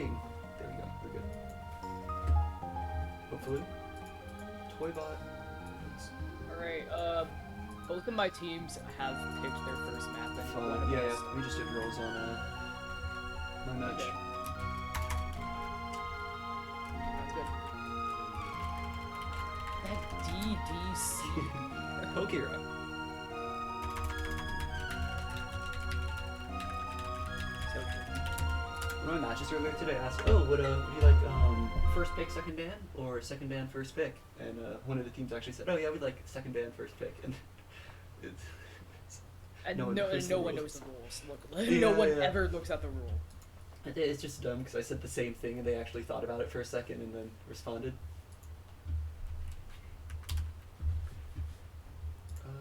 recording. There we go. We're good. Hopefully. Toybot. Alright, both of my teams have picked their first map. And Yeah, we just did rolls on my match. Okay. That's good. That DDC. Poke Rock. So good. One of my matches earlier today asked, oh, would you like first pick, second ban, or second ban, first pick? And one of the teams actually said, oh yeah, we'd like second ban, first pick. And no one knows the rules. Look, yeah, no one ever looks at the rule. It's just dumb because I said the same thing and they actually thought about it for a second and then responded.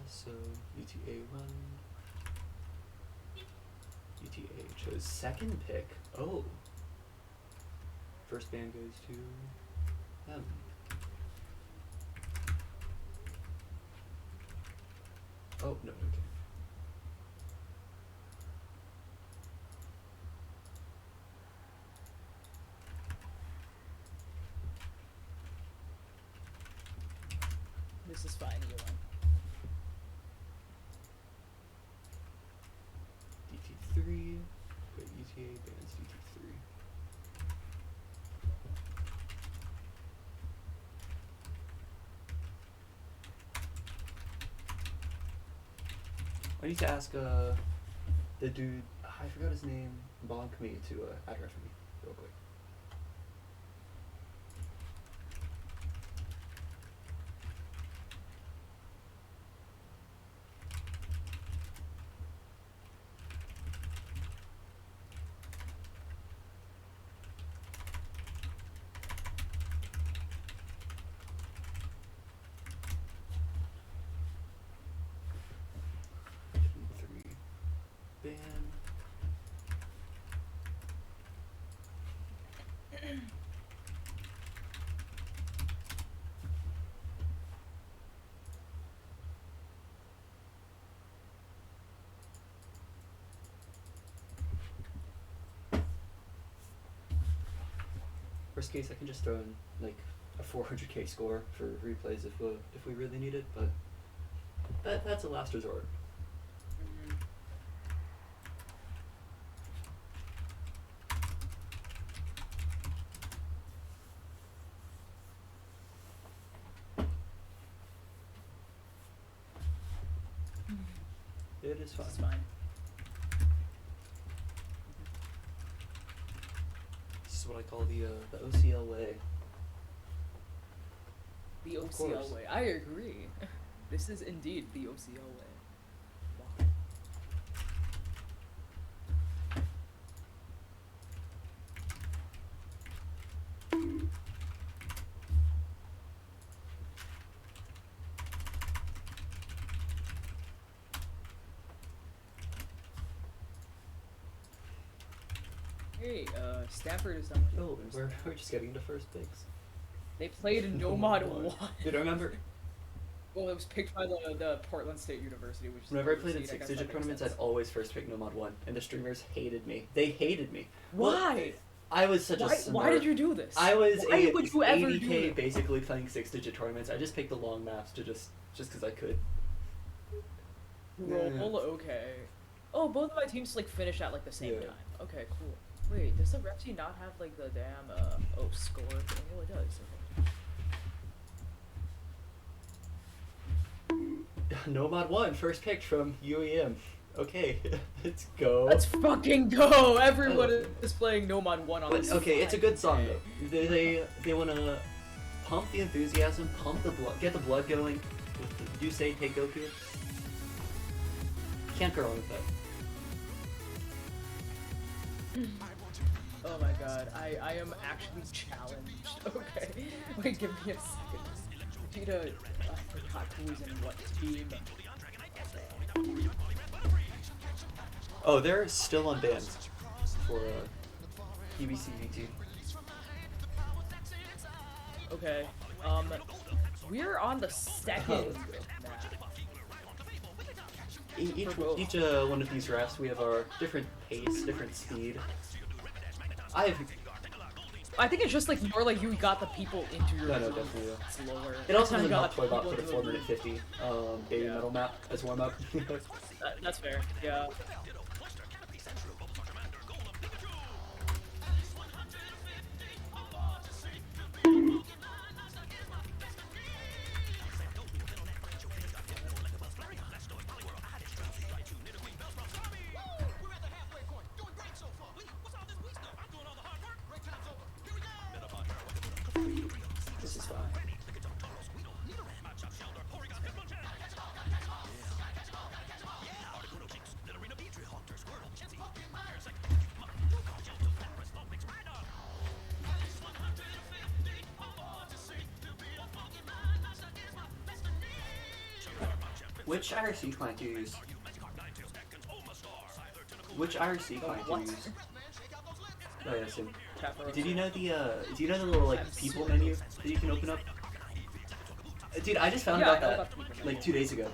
So UTA run. UTA chose second pick. Oh. First ban goes to them. Oh, no, okay. This is fine, you won. DT3. Put UTA bans DT3. I need to ask the dude, I forgot his name, bonk me to add ref for me real quick. Ban. Worst case, I can just throw in like a 400k score for replays if we really need it, but that's a last resort. It is fine. It's fine. This is what I call the OCL way. The Of course. OCL way. I agree. This is indeed the OCL way. Wow. Hey, Stanford is done. Oh, and we're just getting into first picks. They played in No Mod 1. Dude, I remember Well, it was picked by the Portland State University, which is whenever I the played in seed, I guess six-digit that makes tournaments, sense. I'd always first pick No Mod 1, and the streamers hated me. They hated me. Why? I was such a smart... Why did you do this? I was Why would you ever do 80k this? basically playing six-digit tournaments. I just picked the long maps to just because I could. Roll, Yeah. okay. Oh, both of my teams like finish at like the same Yeah. time. Okay, cool. Wait, does the rep team not have like the damn score thing? Oh, it does. Okay. No Mod 1, first pick from UEM. Okay, let's go. Let's fucking go! Everyone Oh. is playing No Mod 1 on But, this. okay, it's a good song Friday. though. They want to pump the enthusiasm, pump the blood, get the blood going. With the, you say take Goku. Can't go wrong with that. Oh my god, I am actually challenged. Okay, wait, give me a second. I need to. I forgot who was in what team. Oh, they're still on bans for PBCVT. Okay, we're on the second map. Each one of these refs, we have our different pace, different speed. I think it's just like more like you got the people into your No, group definitely. slower. It also You doesn't got help to about people put a into the 4-minute group. 50 baby Yeah. metal map as warm up. That's fair. Yeah. This is fine. Which IRC client do you use? Which IRC client do you What? use? Oh yeah, same. Chat Did you know the do you know the little like people menu that you can open up? Dude, I just found Yeah, I out know that about the people menu. like 2 days ago.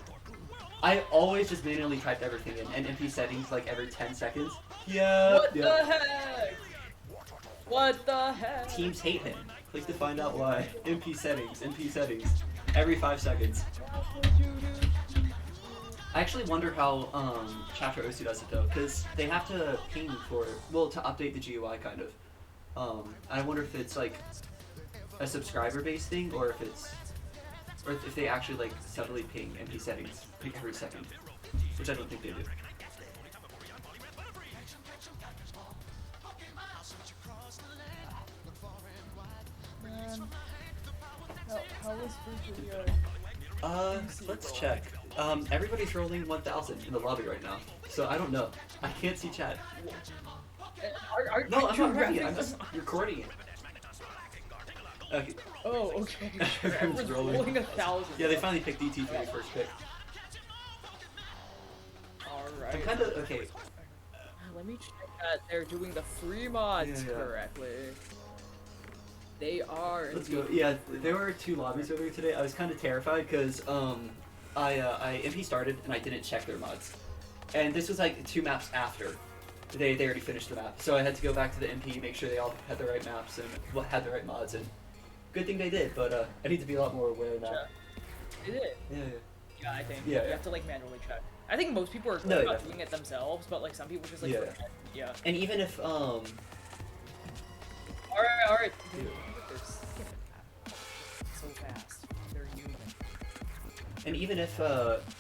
I always just manually typed everything in and MP settings like every 10 seconds. Yeah. What the heck? What the heck? Teams hate him. Click to find out why. MP settings, every 5 seconds. I actually wonder how Chapter O2 does it though, because they have to ping for, well, to update the GUI kind of. I wonder if it's like a subscriber-based thing, or if it's, or if they actually like subtly ping MP settings every second, which I don't think they do. Man. How is Virginia? Let's check. Everybody's rolling 1,000 in the lobby right now, so I don't know. I can't see chat. No, I'm not ready. I'm just recording it. Okay. Oh, okay. Everyone's Everyone's rolling. rolling 1,000. Yeah, they finally picked DT for their first pick. Alright. I'm kind of okay. Let me check that they're doing the free mods Yeah. correctly. They are. Let's go. Yeah, there were 2 lobbies earlier today. I was kind of terrified because I MP started and I didn't check their mods, and this was like 2 maps after they already finished the map. So I had to go back to the MP, make sure they all had the right maps and had the right mods, and good thing they did. But I need to be a lot more aware now. They did. Yeah. Yeah, I think. Yeah, You yeah. have to like manually check. I think most people are No, about yeah. doing it themselves, but like some people just like Yeah. forget. Yeah. And even if Alright. Yeah. They're skipping that so fast. They're human. And even if,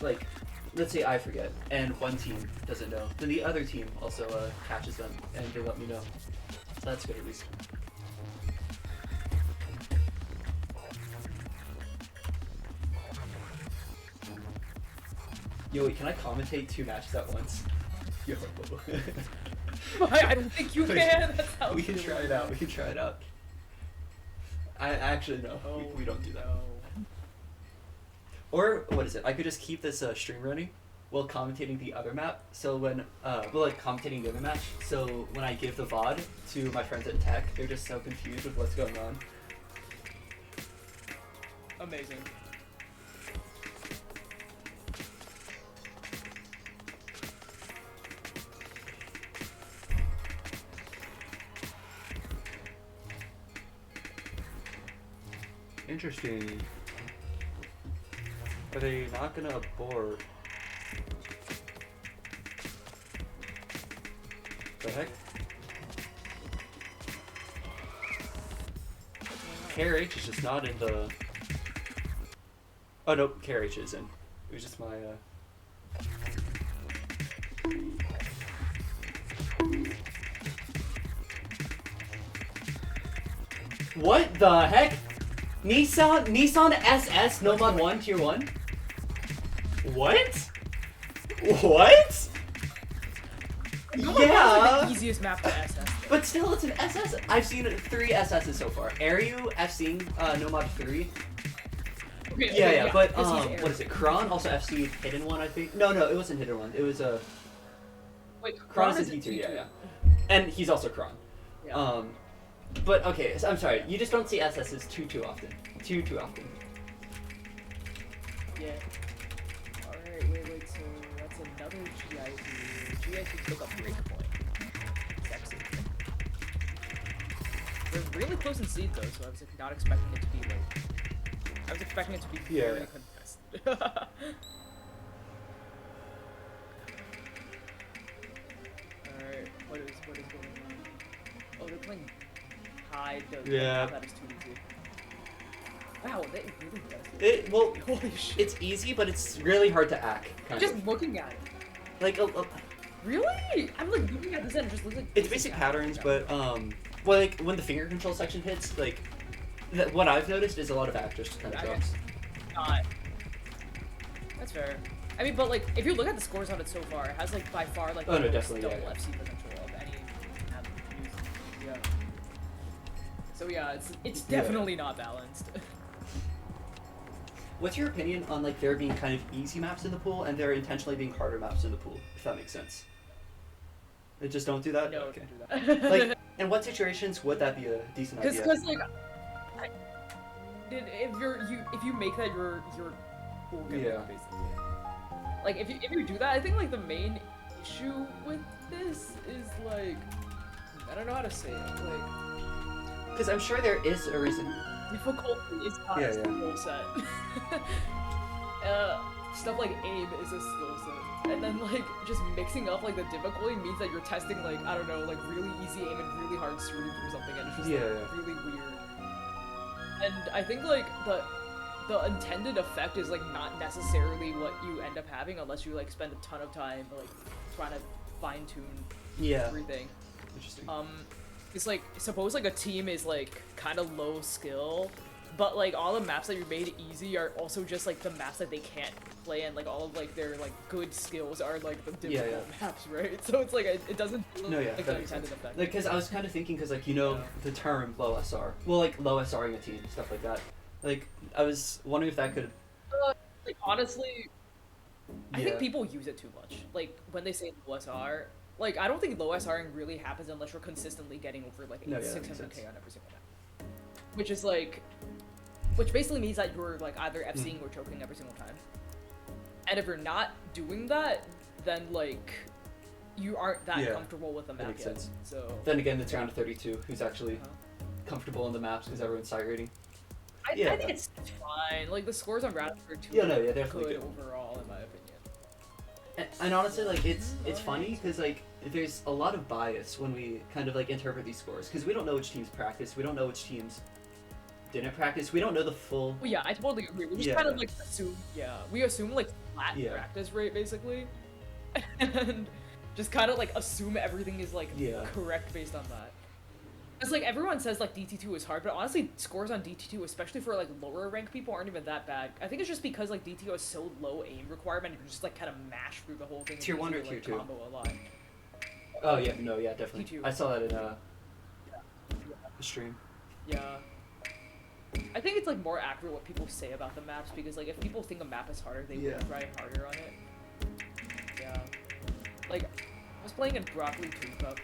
like, let's say I forget, and one team doesn't know, then the other team also catches them, and they let me know. So that's good at least. Yo, wait, can I commentate 2 matches at once? Yo. I don't think you can. That's how We can try it out. We can try it out. I actually no. We don't do that. No. Or what is it? I could just keep this stream running while commentating the other map. So when commentating the other match. So when I give the VOD to my friends at Tech, they're just so confused with what's going on. Amazing. Interesting. Are they not gonna abort? The heck? KRH is just not in the. Oh no, KRH is in. It was just my. What the heck? Nissan SS no mod 1 tier 1? What? What? No one has, like, Yeah, the easiest map to SS. but still it's an SS. I've seen 3 SS's so far. Aryu, FC'ing no mod 3. Okay, Yeah, but this is what is it? Kron also FC'd hidden 1, I think. No, it wasn't hidden 1. It was a Wait, Kron Kron is a a D tier, D2. yeah. And he's also Kron. Yeah. But okay, so I'm sorry. You just don't see SS's too often. Too often. Yeah. Alright, wait, so that's another GIT. GIT took a breakpoint. Sexy. They're really close in seed though, so I was like, not expecting it to be like. I was expecting it to be very contested. Alright, what is going on? Oh, they're playing high. That is too easy. Wow, that really does it. Well, Holy shit. it's easy, but it's really hard to hack. Just looking at it. Like, really? I'm like looking at this and it just looks like. It's basic patterns, but well, like when the finger control section hits, like what I've noticed is a lot of actors kind of drops. That's fair. I mean, but like if you look at the scores on it so far, it has like by far like the definitely double FC potential of any app used. Yeah. So yeah, it's definitely not balanced. What's your opinion on like there being kind of easy maps in the pool and there intentionally being harder maps in the pool, if that makes sense? They just don't do that? No, okay. don't do that. Like, in what situations would that be a decent idea? Because like, if you make that your pool basically. Like if you do that, I think like the main issue with this is like, I don't know how to say it. Like, because I'm sure there is a reason. Difficulty is not a skill set. Stuff like aim is a skill set. And then like just mixing up like the difficulty means that you're testing like, I don't know, like really easy aim and really hard stream or something, and it's just like, really weird. And I think like the intended effect is like not necessarily what you end up having unless you like spend a ton of time like trying to fine tune everything. Interesting. It's like, suppose like a team is like kind of low skill, but like all the maps that you made easy are also just like the maps that they can't play, and like all of like their like good skills are like the difficult maps, right? So it's like it doesn't feel like the intended effect. Like, because I was kind of thinking, because like the term low SR, well, like low SRing a team, stuff like that. Like I was wondering if that could. Like honestly, I think people use it too much. Like when they say low SR. Like, I don't think low SRing really happens unless you're consistently getting over, like, 600k on every single map. Which is, like... Which basically means that you're, like, either FCing or choking every single time. And if you're not doing that, then, like, you aren't that comfortable with the map yet. Sense. So... Then again, it's round 32, who's actually comfortable in the maps because everyone's side rating. I think it's fine. Like, the scores on round 32 are definitely good overall, in my opinion. And honestly, like, it's funny because, like, there's a lot of bias when we kind of, like, interpret these scores because we don't know which teams practice, we don't know which teams didn't practice, we don't know the full... Well, yeah, I totally agree. We just kind of, like, assume, we assume, like, flat practice rate, basically. And just kind of, like, assume everything is, like, correct based on that. It's like, everyone says, like, DT2 is hard, but honestly, scores on DT2, especially for, like, lower rank people, aren't even that bad. I think it's just because, like, DT2 has so low aim requirement, you can just, like, kind of mash through the whole thing. Tier 1 or Tier 2? Combo a lot. Oh, yeah, no, yeah, definitely. T2. I saw that in, the stream. Yeah. I think it's, like, more accurate what people say about the maps, because, like, if people think a map is harder, they will try harder on it. Yeah. Like, I was playing in Broccoli 2 Cup.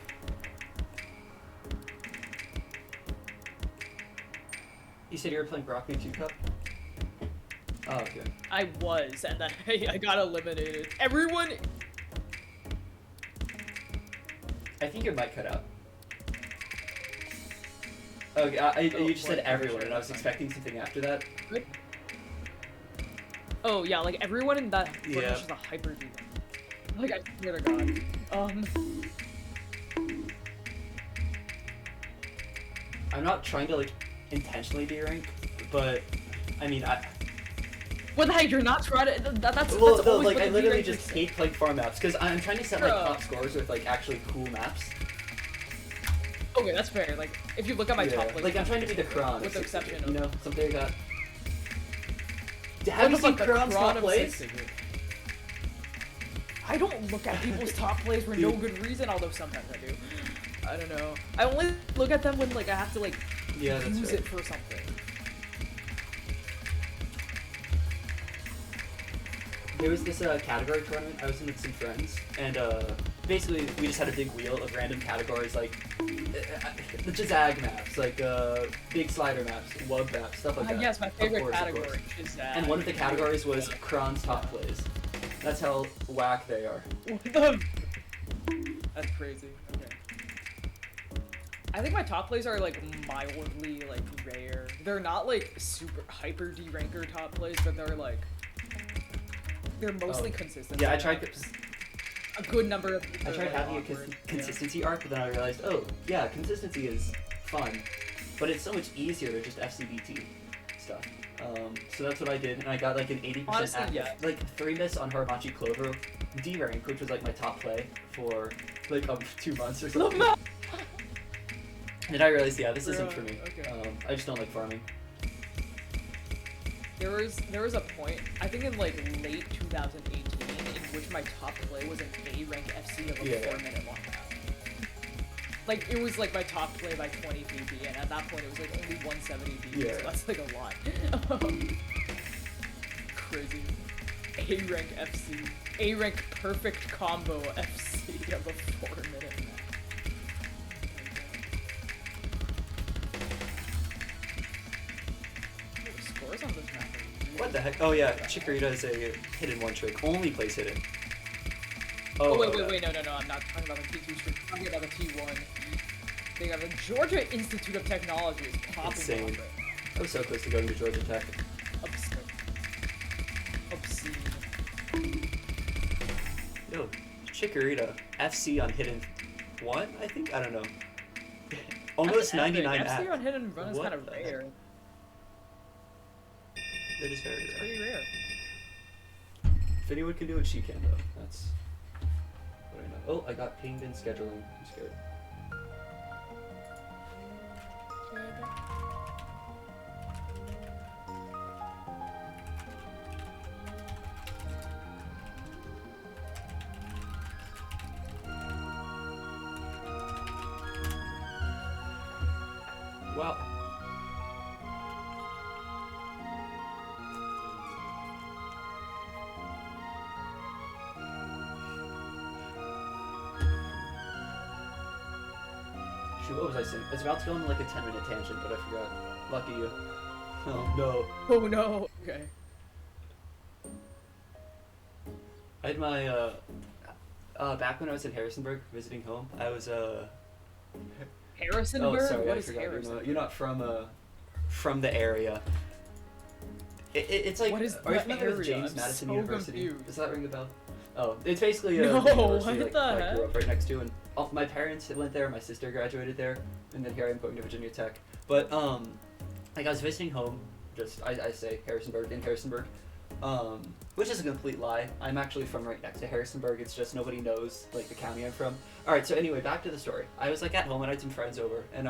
You said you were playing Broccoli 2 Cup? Oh, okay. I was, and then I got eliminated. Everyone... I think your mic cut out. Okay, you just said everyone, and I was expecting something after that. Good. Oh, yeah, like, everyone in that footage is a hyper demon. Like, I swear to God. I'm not trying to, like, intentionally de-rank, but I mean, Well, hey, you're not trying to. That's no, always like what I the literally de-rankers just say. hate playing farm maps because I'm trying to set like top scores with like actually cool maps. Okay, that's fair. Like, if you look at my top plays, like I'm trying to be the Kron, with the exception of, you know, something like that. Have you seen Kron's top plays? I don't look at people's top plays for no good reason, although sometimes I do. I don't know. I only look at them when like I have to like use it for something. There was this category tournament I was in with some friends, and basically we just had a big wheel of random categories like the Jazag maps, like big slider maps, wub maps, stuff like that. Yes, my favorite category is Jazag. And one of the categories was Kron's top plays. That's how whack they are. What the? That's crazy. Okay. I think my top plays are like mildly like rare. They're not like super hyper D-ranker top plays, but they're mostly consistent. Yeah, I tried a good number of people. I tried having a consistency arc, but then I realized, oh yeah, consistency is fun, but it's so much easier to just FCBT stuff. So that's what I did, and I got like an 80% active, like 3 miss on Harabachi Clover D rank, which was like my top play for like 2 months or something. And then I realized, yeah, this isn't for me. Okay. I just don't like farming. There was a point, I think in like late 2018, in which my top play was an A rank FC of a 4-minute long map. Like, it was like my top play by 20 PP, and at that point it was like only 170 PP, so that's like a lot. Crazy. A rank FC. A rank perfect combo FC of a 4-minute map. Scores on this map. What the heck? Oh yeah, Chikorita is a hidden one trick. Only plays hidden. Oh, wait, no, I'm not talking about the T2 trick. I'm talking about the T1. They have the Georgia Institute of Technology is popping Insane. off. I was so close to going to Georgia Tech. Obscene. Yo, Chikorita, FC on hidden 1, I think? I don't know. Almost 99 FC on hidden run is kind of rare. That is very rare. It's pretty rare. If anyone can do it, she can, though. That's what I know. Oh, I got pinged in scheduling. I'm scared. Wow. Shoot, what was I saying? I was about to go on like a 10-minute tangent, but I forgot. Lucky you. Oh no. Oh no. Okay. I had my back when I was in Harrisonburg visiting home, I was Harrisonburg? Oh, sorry, what I is forgot. Harrisonburg? You're not from the area. It's like, what is are you familiar with area? James Madison so University? Confused. Does that ring a bell? Oh, it's basically a No, university what like, the that I heck? grew up right next to, and my parents went there, my sister graduated there, and then here I am going to Virginia Tech. But like I was visiting home, just I say Harrisonburg, in Harrisonburg, which is a complete lie. I'm actually from right next to Harrisonburg. It's just nobody knows like the county I'm from. All right, so anyway, back to the story. I was like at home and I had some friends over, and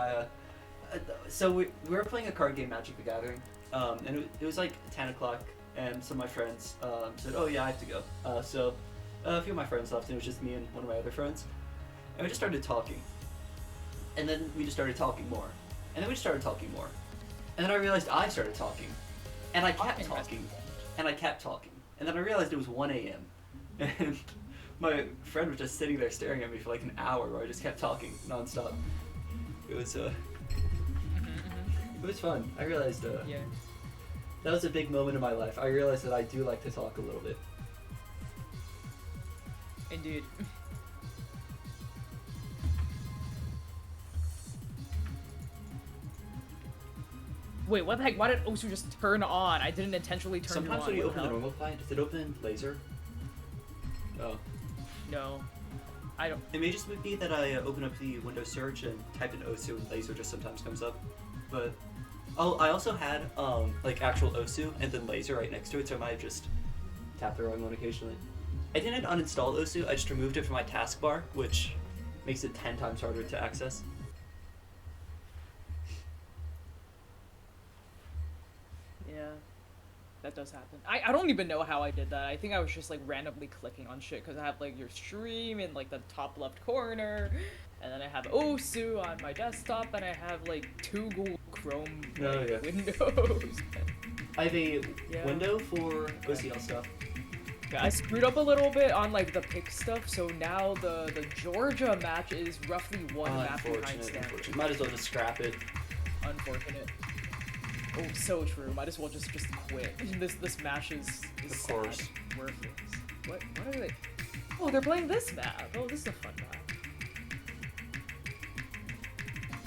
so we were playing a card game, Magic the Gathering, and it was like 10 o'clock, and some of my friends said, oh yeah, I have to go. So a few of my friends left, and it was just me and one of my other friends, and we just started talking, and then we just started talking more, and then we just started talking more, and then I realized I started talking, and I kept talking, and I kept talking, and then I realized it was 1 a.m. and my friend was just sitting there staring at me for like an hour where I just kept talking nonstop. It was it was fun. I realized yeah. That was a big moment in my life. I realized that I do like to talk a little bit. Indeed. Wait, what the heck? Why did Osu just turn on? I didn't intentionally turn Sometimes on. when you open the normal client, does it open laser? Oh. No. I don't. It may just be that I open up the Windows search and type in Osu and laser just sometimes comes up. But I also had like actual Osu and then laser right next to it, so I might have just tapped the wrong one occasionally. I didn't uninstall Osu, I just removed it from my taskbar, which makes it 10 times harder to access. Yeah, that does happen. I don't even know how I did that. I think I was just like randomly clicking on shit because I have like your stream in like the top left corner, and then I have Osu on my desktop, and I have like 2 Google Chrome windows. I have a window for OCL stuff. Yeah, I screwed up a little bit on like the pick stuff, so now the Georgia match is roughly 1 map behind standard. Might as well just scrap it. Unfortunate. Oh, so true. Might as well just quit. This match is of course sad. Worthless. What are they? Oh, they're playing this map. Oh, this is a fun map.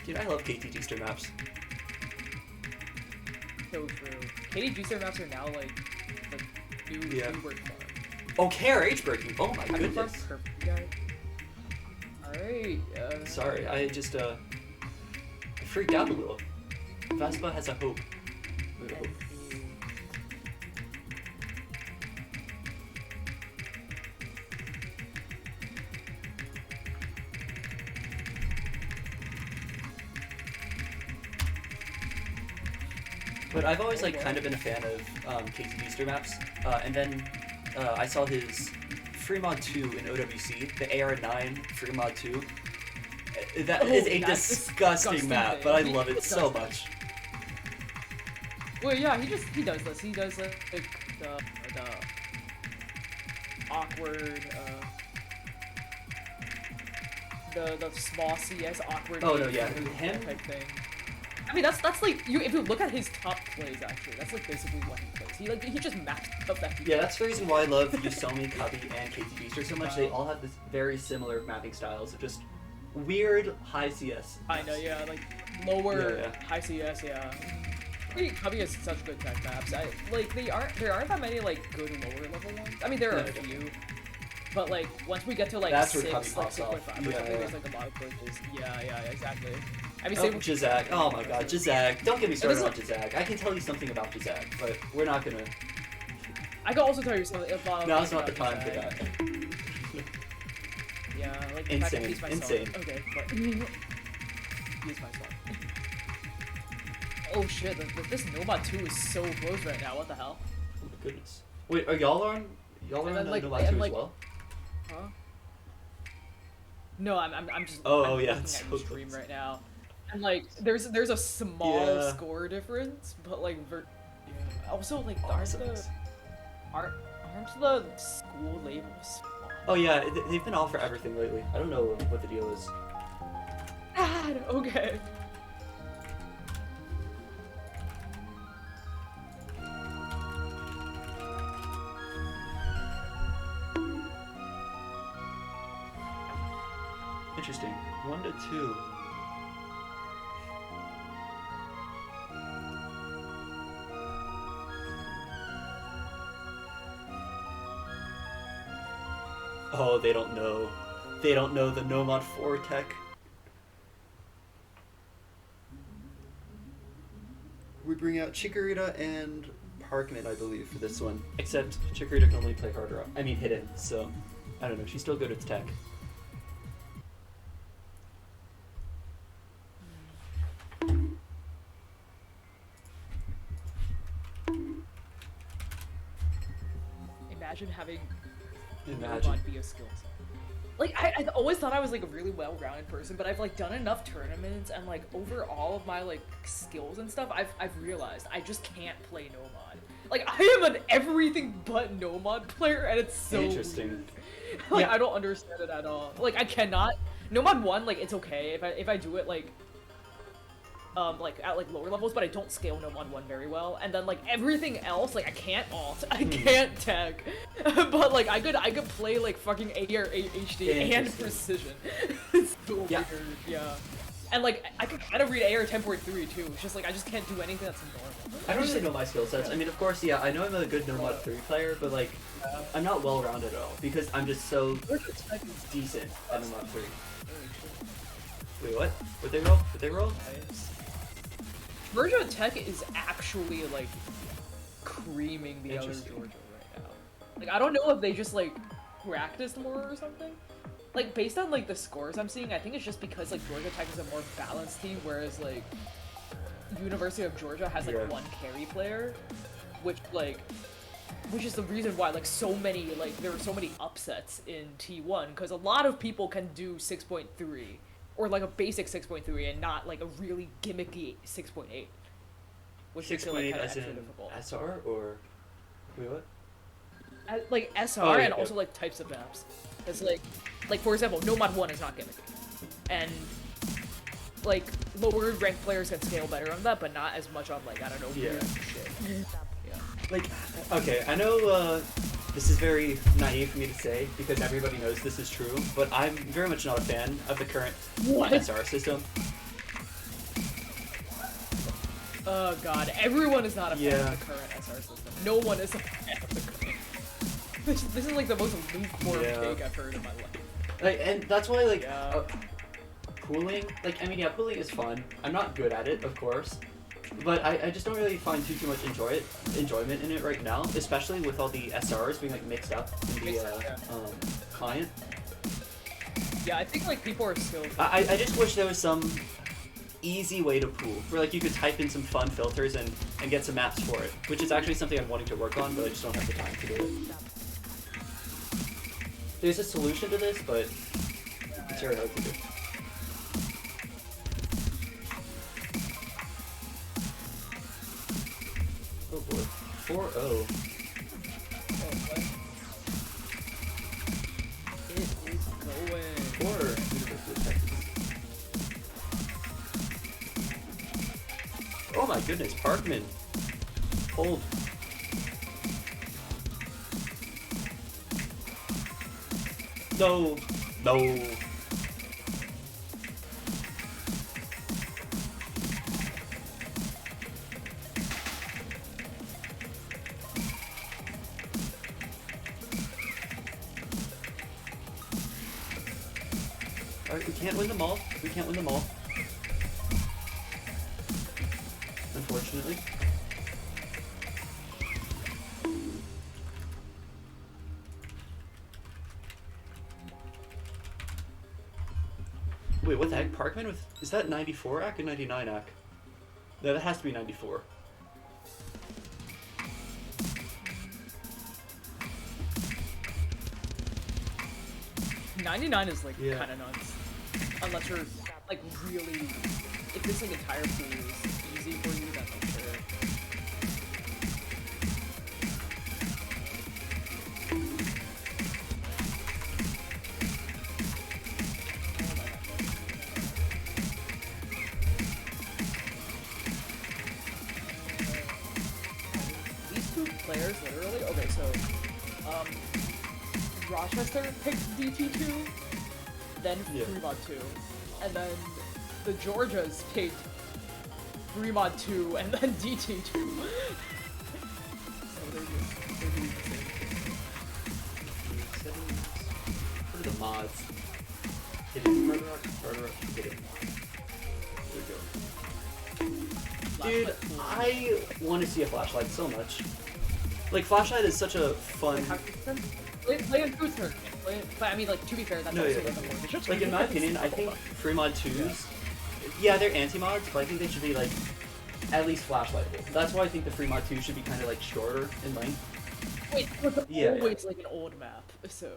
Dude, I love KTG stir maps. So true. KTG maps are now like new work farm. Oh, KRH breaking. Oh my goodness. Alright. Sorry, I just I freaked out a little. VESPA has a hope. But I've always like kind of been a fan of KTG stir maps, and then I saw his free mod 2 in OWC, the AR9 free mod 2. That is a disgusting map, but I love it so much. Well, yeah, he does this. He does like the awkward the small CS awkward. Oh no, yeah, him type thing. I mean, that's like if you look at his top plays, actually, that's like basically what he plays. He just maps up that. Yeah, that's the reason why I love Yusomi, Cubby, and KTG so much. They all have this very similar mapping styles of just weird high CS. I know, yeah, like lower high CS, yeah. Cubby has such good tech maps. There aren't that many like good lower level ones. I mean, there are a few. But like once we get to like that's 6, where like 6.5 or something, there's like a lot of glitches. Yeah, exactly. I mean, Jazag. Oh my god, Jazag. Don't get me started on Jazag. I can tell you something about Jazag, but we're not gonna... I can also tell you something about... Now's not the time for that. Yeah, like... Insane. Insane. Okay, but... He's my son. Oh shit, this Nomad 2 is so close right now, what the hell? Oh my goodness. Wait, are y'all on Nomad 2 as well? Huh? No, I'm just... Oh yeah, looking it's at so the stream close. right now. And like, there's a small score difference, but like, also like, aren't the school labels small? Oh yeah, they've been all for everything lately. I don't know what the deal is. Okay. Interesting. 1 to 2. Oh, they don't know. They don't know the Nomad 4 tech. We bring out Chikorita and Parkman, I believe, for this one. Except Chikorita can only play harder up. I mean, hidden, so... I don't know, she's still good with tech. Imagine having Nomad be a skill set. Like, I always thought I was like a really well-rounded person, but I've like done enough tournaments and like over all of my like skills and stuff, I've realized I just can't play Nomad. Like, I am an everything but Nomad player, and it's so interesting. Weird. Like, I don't understand it at all. Like, I cannot. Nomad 1, like, it's okay if I do it like at like lower levels, but I don't scale Nomad 1 very well. And then like everything else, like I can't ult, I can't tech, but like I could play like fucking AR HD and precision. It's so weird, yeah. And like I could kind of read AR 10.3 too. It's just like I just can't do anything that's normal. I don't really know my skill sets. I mean, of course, yeah, I know I'm a good Nomad 3 player, but like I'm not well rounded at all because I'm just so decent at Nomad 3. Wait, what? Would they roll? Would they roll? Georgia Tech is actually like creaming the other Georgia right now. Like I don't know if they just like practiced more or something. Like based on like the scores I'm seeing, I think it's just because like Georgia Tech is a more balanced team, whereas like University of Georgia has like one carry player, which is the reason why like so many like there are so many upsets in T1 because a lot of people can do 6.3. Or like a basic 6.3 and not like a really gimmicky 6.8. Which 6.8 as in difficult. SR or wait what? Like SR and also like types of maps. It's like for example, Nomad 1 is not gimmicky. And like lower ranked players can scale better on that, but not as much on like I don't know weird shit. Like okay, I know this is very naive for me to say because everybody knows this is true, but I'm very much not a fan of the current SR system. Oh god, everyone is not a fan of the current SR system. No one is a fan of the current. This is like the most lukewarm take I've heard in my life. Like, and that's why, like, pooling, like, I mean, yeah, pooling is fun. I'm not good at it, of course, but I just don't really find too much enjoyment in it right now, especially with all the SRs being, like, mixed up in the client. Yeah, I think, like, people are still... I just wish there was some easy way to pool, where, like, you could type in some fun filters and get some maps for it, which is actually something I'm wanting to work on, but I just don't have the time to do it. There's a solution to this, but it's very hard to do. Oh boy. 4-0. It is going. For University of Texas. Oh my goodness, Parkman. Hold. No. No. Alright, we can't win them all. We can't win them all. Unfortunately. Wait, what the heck? Parkman with... Is that 94 AC or 99 AC? No, that has to be 94. '99 is like kind of nuts, unless you're like really. If this like entire pool is easy for you, then like sure. These two players literally. Okay, so Rochester picked DT2, then Fremont 2, and then the Georgias picked Fremont 2, and then DT2. So they're doing the same thing. What are the mods? Hit it. Murder up, hit it. There we go. Dude, I want to see a flashlight so much. Like, flashlight is such a fun... Play in food tournament. But I mean, like, to be fair, that's also like, in my opinion, I think Fremont 2s, yeah, they're anti-mods, but I think they should be, like, at least flashlightable. That's why I think the Fremont 2 should be kind of, like, shorter in length. Wait, but always, like, an old map, so...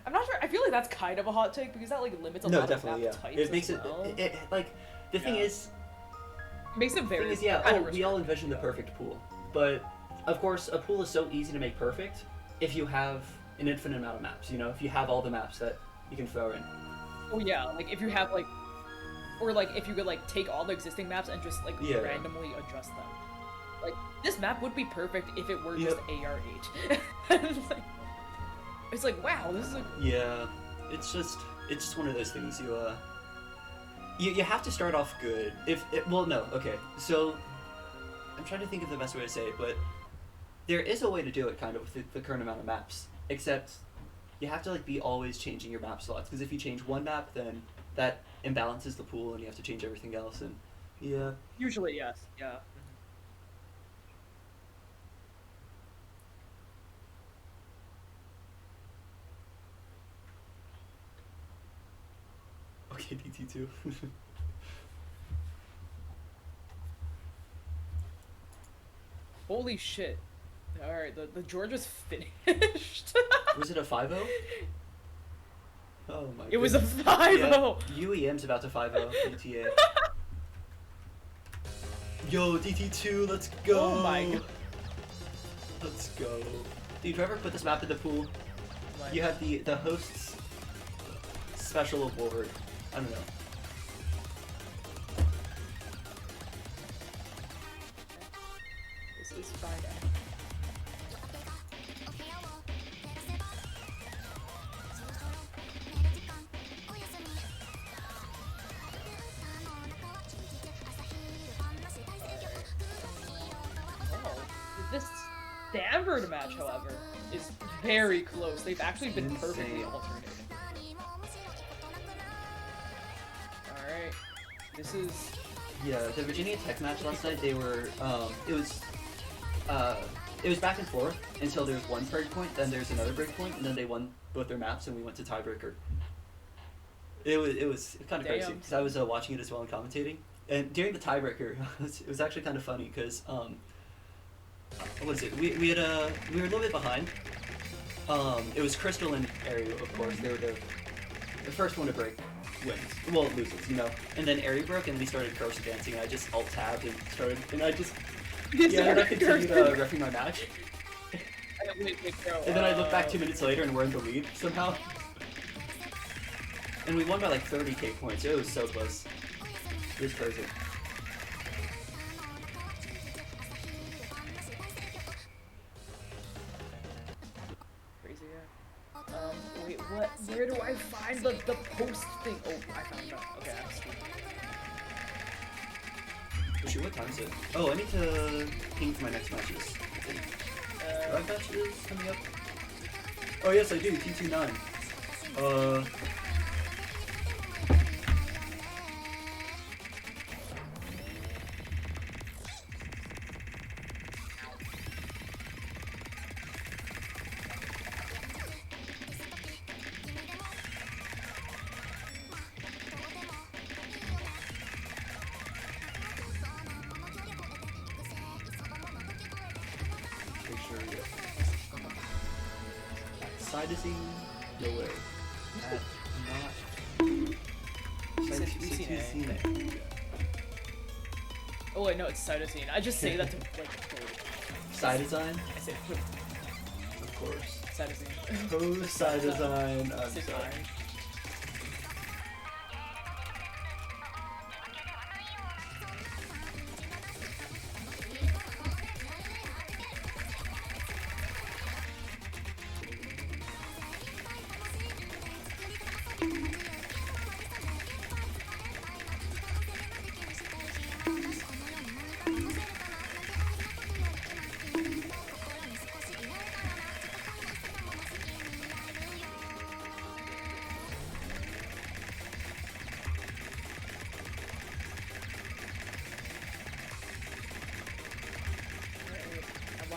I'm not sure, I feel like that's kind of a hot take, because that, like, limits a lot of map types it makes well. it, like, the thing is... It makes it very... we all envision the perfect pool, but, of course, a pool is so easy to make perfect if you have an infinite amount of maps, you know? If you have all the maps that you can throw in. Oh yeah, like, if you have, like... Or, like, if you could, like, take all the existing maps and just, like, randomly adjust them. Like, this map would be perfect if it were just AR8. It's like, wow, this is a... Yeah, it's just one of those things, you have to start off good. Well, no, okay, so, I'm trying to think of the best way to say it, but there is a way to do it, kind of, with the current amount of maps, except you have to, like, be always changing your map slots, because if you change one map, then that imbalances the pool, and you have to change everything else, and, yeah. Usually, yes, yeah. Okay, DT2. Holy shit. Alright, the Georgia's finished. Was it a 5-0? Oh my god. It was a 5-0! Yeah, UEM's about to 5-0 DTA. Yo, DT2, let's go! Oh my god. Let's go. Dude, whoever put this map in the pool, you have the host's special award. I don't know. This is Friday. Stanford match, however, is very close. They've actually been Insane. perfectly alternating. Alright. This is... Yeah, the Virginia Tech match last night, they were, it was back and forth until there was one break point, then there's another break point, and then they won both their maps, and we went to tiebreaker. It was kind of crazy, because I was watching it as well and commentating. And during the tiebreaker, it was actually kind of funny, because, what was it? We were a little bit behind. It was Crystal and Ari, of course. They were the first one to break wins. Well, loses, you know. And then Ari broke, and we started curse dancing, and I just alt-tabbed and started, and I just, and I continued reffing my match. And then I look back 2 minutes later, and we're in the lead somehow. And we won by like 30k points. It was so close. It was crazy. Wait, what? Where do I find the post thing? Oh, I found that. Okay, I'm stupid. Oh shoot, what time is it? Oh, I need to ping for my next matches. What matches coming up? Oh yes, I do. T29. Side is no way. Not. Oh wait, no, it's cytosine. I just say that to like. Side design? I say of course. Cytosine. Oh, side design. I'm sorry.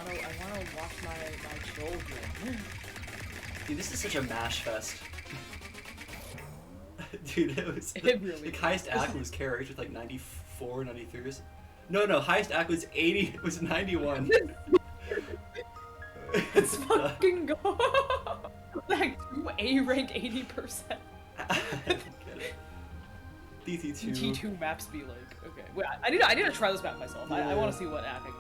I wanna watch my children. Dude, this is such a mash fest. Dude, it was It really like highest act was Carriage with like 94, 93. No, highest act was 80. It was 91. Let's fucking go. Like 2A rank 80%. I don't get it. DT2. DT2 maps be like, okay. Wait, I need to try this map myself. Yeah. I want to see what app I can get.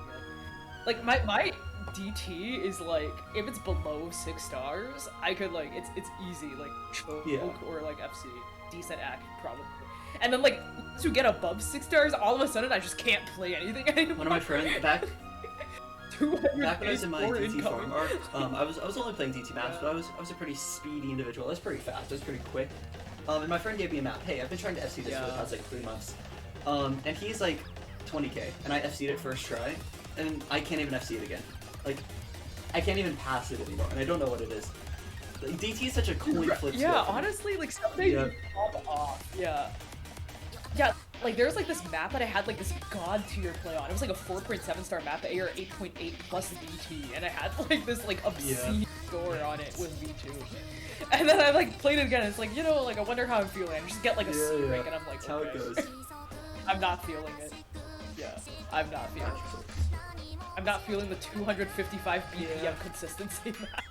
Like my DT is like, if it's below 6 stars, I could like, it's easy, like choke or like FC, decent act probably. And then like, to get above 6 stars, all of a sudden I just can't play anything anymore. One of my friends back when I was in my DT farm arc, I was only playing DT maps, but I was a pretty speedy individual. I was pretty fast. I was pretty quick. And my friend gave me a map. Hey, I've been trying to FC this for the past like 3 months. And he's like 20k, and I FC'd it first try, and I can't even FC it again. Like, I can't even pass it anymore, and I don't know what it is. Like, DT is such a coin flip. Yeah, honestly, like someday you pop off. Yeah. Yeah, like there's like this map that I had like this god tier play on. It was like a 4.7 star map, AR 8.8 plus VT, and I had like this like obscene score on it with V2. And then I like played it again. And it's like, you know, like I wonder how I'm feeling. I just get like a C rank, and I'm like, that's how it goes. I'm not feeling it. Yeah, I'm not feeling it. I'm not feeling the 255 BPM consistency map.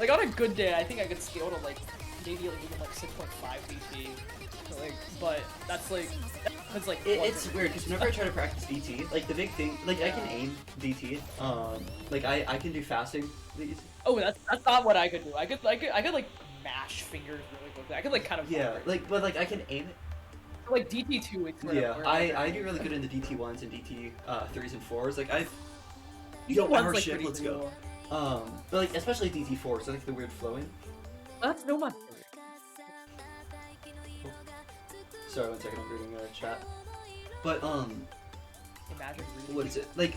Like on a good day, I think I could scale to like maybe like even like 6.5 BT. Like, but that's like it's weird because whenever I try to practice DT, like the big thing, like I can aim DT. Like I can do fasting. Oh, that's not what I could do. I could like mash fingers really quickly. I could like kind of but like I can aim it. Like DT2, I do really good in the DT1s and DT 3s and 4s. Like let's go. But like especially DT4, so like the weird flowing. That's no my. Sorry, 1 second, I'm reading chat. But imagine reading. What is it? Like,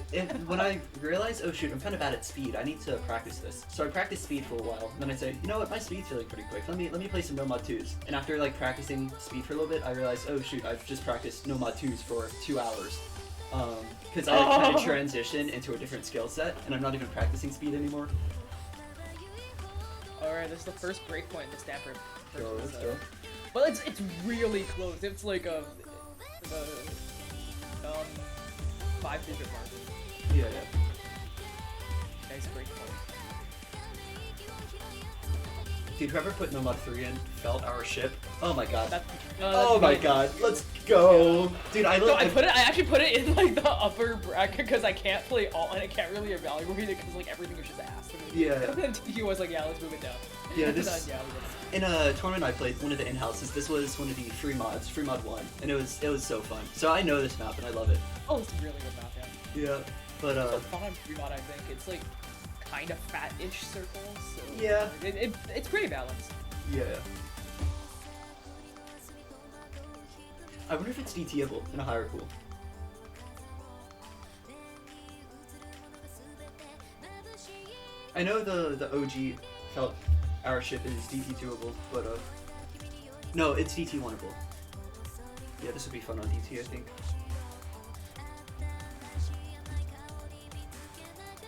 when I realized, oh shoot, I'm kind of bad at speed, I need to practice this. So I practiced speed for a while, and then I said, you know what, my speed's feeling pretty quick. Let me play some no mod 2s. And after like practicing speed for a little bit, I realized, oh shoot, I've just practiced no mod 2s for 2 hours. Because I kind of transitioned into a different skill set, and I'm not even practicing speed anymore. Alright, this is the first breakpoint in the Stanford. Let's go. But it's really close. It's like a 5-digit margin. Yeah. Nice breakpoint. Dude, whoever put no mod 3 in felt our ship. Oh my god. Oh my god, let's go. Dude, I actually put it in like the upper bracket because I can't play alt and I can't really evaluate it because like everything is just ass to me. Yeah. And then TQ was like, yeah, let's move it down. Yeah, in a tournament I played, one of the in-houses, this was one of the free mods, free mod 1, and it was so fun. So I know this map and I love it. Oh, it's a really good map, yeah. Yeah, but it's a fun free mod, I think. It's like kind of fat-ish circles, so yeah, it's pretty balanced. Yeah. I wonder if it's DTable in a higher pool. I know the OG felt our ship is DT2able, but no, it's DT1able. Yeah, this would be fun on DT, I think.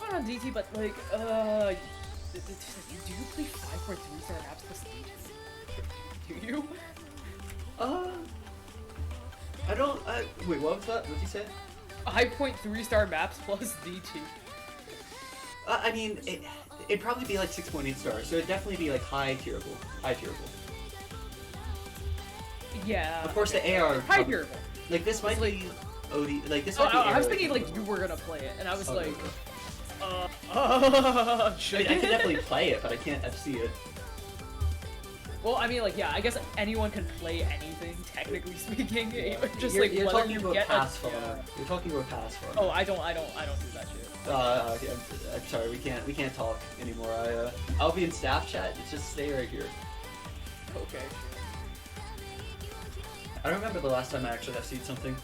Not on DT, but like, do you play 5.3-star maps plus DT? Do you? I don't. Wait, what was that? What did you say? 5.3-star maps plus DT. I mean, it'd probably be like 6.8 stars, so it'd definitely be like high tierable. Yeah. Of course, the AR. High tierable. Like this might be OD. Like this might be. I was thinking like you were gonna play it, and I was like, I can definitely play it, but I can't FC it. Well, I mean, like, yeah, I guess anyone can play anything, technically speaking. Yeah. Just you're, like you're whether talking you about get pass farmer. Yeah. You're talking about pass farmer. Oh, I don't do that shit. Yeah, I'm sorry, we can't talk anymore. I'll be in staff chat. Just stay right here. Okay. I don't remember the last time I actually FC'd something.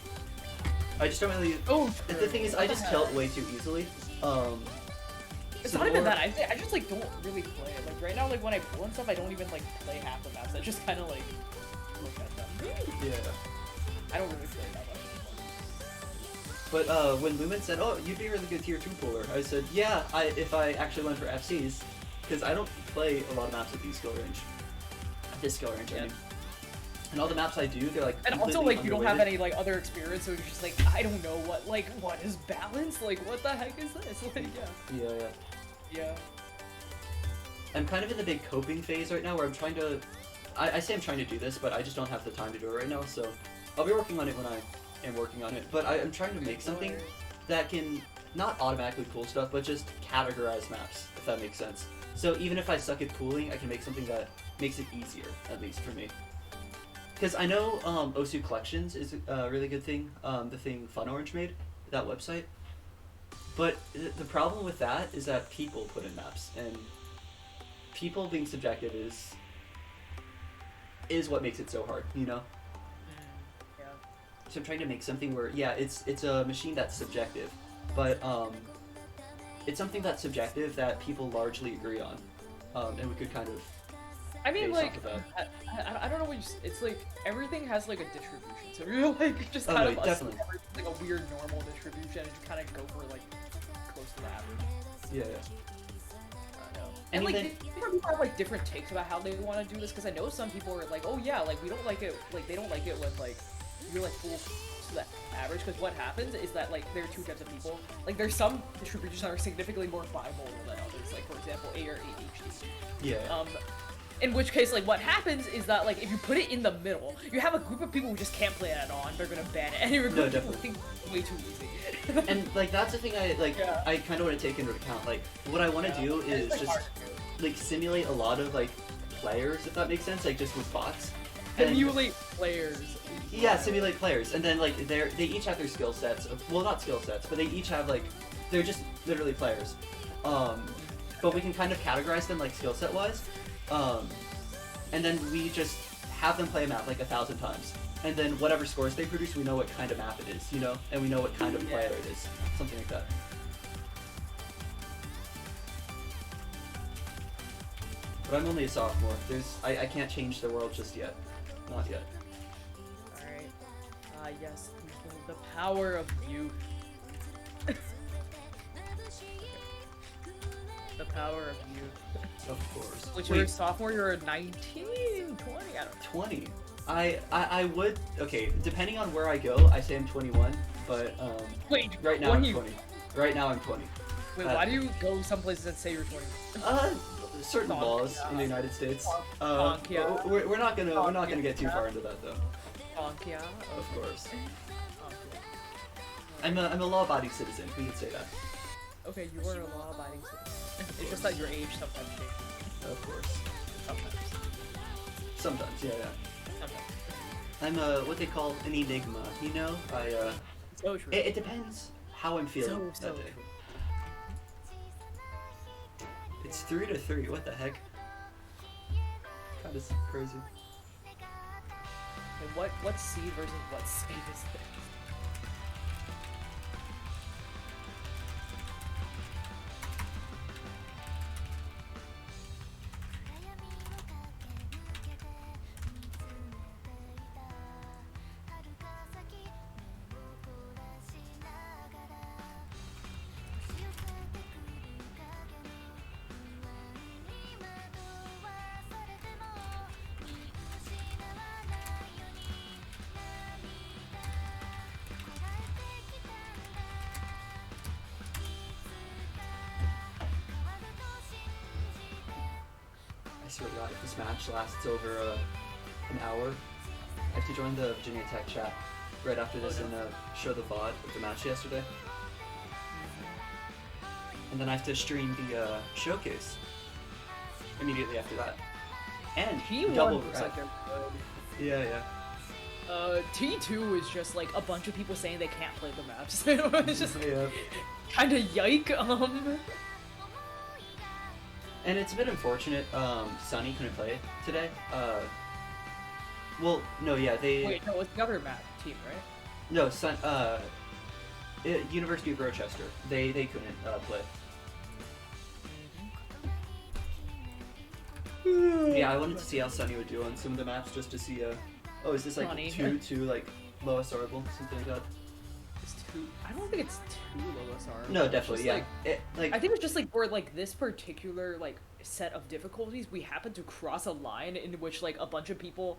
I just don't really. Oh. The thing is, I just tilt way too easily. It's not even that. I just like don't really play it. Like right now, like when I pull and stuff, I don't even like play half the maps. I just kind of like look at them. Yeah. I don't really play that much. But when Lumen said, "Oh, you'd be a really good tier 2 puller," I said, "Yeah, if I actually went for FCs, because I don't play a lot of maps at this skill range. I mean. And all the maps I do, they're like. And also, like, you don't have any like other experience, so you're just like, I don't know what is balance? Like, what the heck is this? Like, yeah. Yeah. I'm kind of in the big coping phase right now, where I'm trying to. I say I'm trying to do this, but I just don't have the time to do it right now. So I'll be working on it when I am working on it. But I'm trying to make something that can not automatically pull stuff, but just categorize maps, if that makes sense. So even if I suck at pooling, I can make something that makes it easier, at least for me. Because I know Osu Collections is a really good thing, the thing Fun Orange made, that website. But the problem with that is that people put in maps, and people being subjective is what makes it so hard, you know? Yeah. So I'm trying to make something where, yeah, it's a machine that's subjective, but it's something that's subjective that people largely agree on, and we could kind of. I mean, like, I don't know what you. It's like everything has like a distribution, so you're like just kind of definitely like a weird normal distribution, and you kind of go for like close to the average. Yeah. I know. And like, people have like different takes about how they want to do this, because I know some people are like, oh yeah, like we don't like it, like they don't like it with like you're like full to the average, because what happens is that like there are two types of people. Like there's some distributions that are significantly more bimodal than others, like for example A or AHD. Yeah. In which case, like, what happens is that, like, if you put it in the middle, you have a group of people who just can't play it on, they're gonna ban it, and you're gonna think it's way too easy. And, like, that's the thing I kind of want to take into account. Like, what I want to do is just, like, simulate a lot of, like, players, if that makes sense, like, just with bots. Simulate players. Yeah, simulate players. And then, like, they each have their skill sets. Well, not skill sets, but they each have, like, they're just literally players. But we can kind of categorize them, like, skill set-wise. And then we just have them play a map like 1,000 times. and then whatever scores they produce, we know what kind of map it is, you know, and we know what kind of player it is, something like that. But I'm only a sophomore. I can't change the world just yet. Not yet. Alright. Yes. The power of youth. The power of youth. Of course. Which you're a sophomore, you're 19, 20? I don't know. 20. I would, okay, depending on where I go, I say I'm 21, but wait, right now I'm 20. Right now I'm 20. Wait, why do you go some places and say you're 20? Certain laws in the United States. Yeah. We're not gonna get too far into that though. Yeah. Of course. I'm a law-abiding citizen. We can say that. Okay, you are a law-abiding citizen. It's just that your age sometimes changes. Of course. Sometimes, yeah. Sometimes. I'm what they call an enigma. You know, So true. It depends how I'm feeling So that day. true. It's 3-3. What the heck? That is crazy. Wait, what seed versus what seed is this? I swear to God, if this match lasts over an hour, I have to join the Virginia Tech chat right after this and show the VOD of the match yesterday. And then I have to stream the showcase immediately after that. And double red. Yeah. T2 is just like a bunch of people saying they can't play the maps. It's just kind of yike. And it's a bit unfortunate. Sunny couldn't play today. Well, no, yeah, they. Wait, no, it's the other map team, right? No, University of Rochester. They couldn't play. Yeah, I wanted to see how Sunny would do on some of the maps just to see. Oh, is this like Sunny. two like lowest orbital, something like that? It's two. I don't think it's two lowest R. No, definitely, yeah. I think it's just like for like this particular like set of difficulties, we happened to cross a line in which like a bunch of people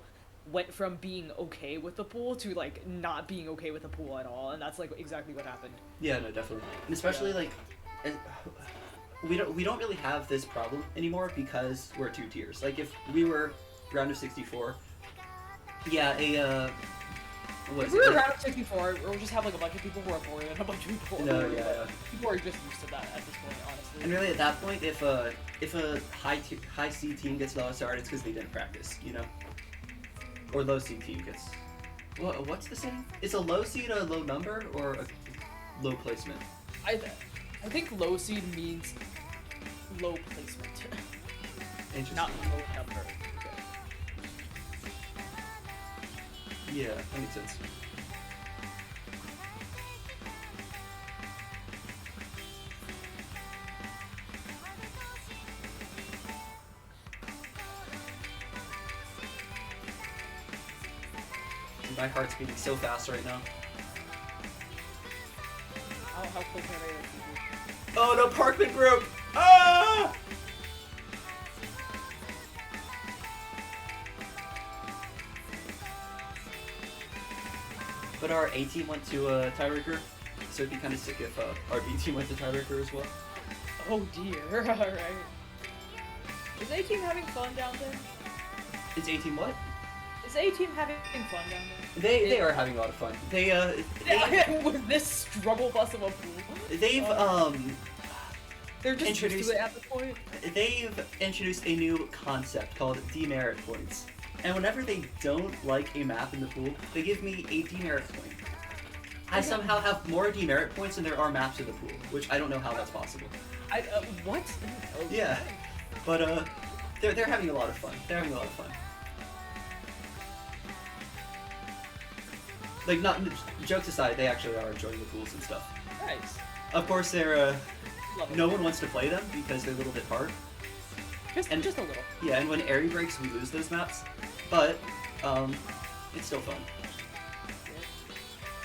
went from being okay with the pool to like not being okay with the pool at all, and that's like exactly what happened. Yeah, no, definitely, and especially like. We don't really have this problem anymore because we're 2 tiers. Like if we were round of 64, yeah, what if is we it? were round of 64, we'll just have like a bunch of people who are bored and a bunch of people who No, are yeah. People are just used to that at this point, honestly. And really, at that point, if a high C team gets low SR, it's because they didn't practice, you know, or low C team gets. What's the saying? Is a low seed a low number or a low placement? I think low seed means low placement. Interesting. Not low number. Yeah, that makes sense. My heart's beating so fast right now. How close are they to TV? Oh no, Parkman broke! Ah! But our A team went to a tiebreaker, so it'd be kind of sick if our B team went to tiebreaker as well. Oh dear, alright. Is A team having fun down there? Is A team what? Is A team having fun down there? They are having a lot of fun. They with this struggle bus of a pool. They've They're just introduced used to it at this point. They've introduced a new concept called demerit points. And whenever they don't like a map in the pool, they give me a demerit point. I somehow have more demerit points than there are maps in the pool, which I don't know how that's possible. What? Oh, Yeah, but they're having a lot of fun. They're having a lot of fun. Like, not jokes aside, they actually are enjoying the tools and stuff. Nice. Of course, they're no one wants to play them because they're a little bit hard. Just a little. Yeah, and when area breaks, we lose those maps. But it's still fun.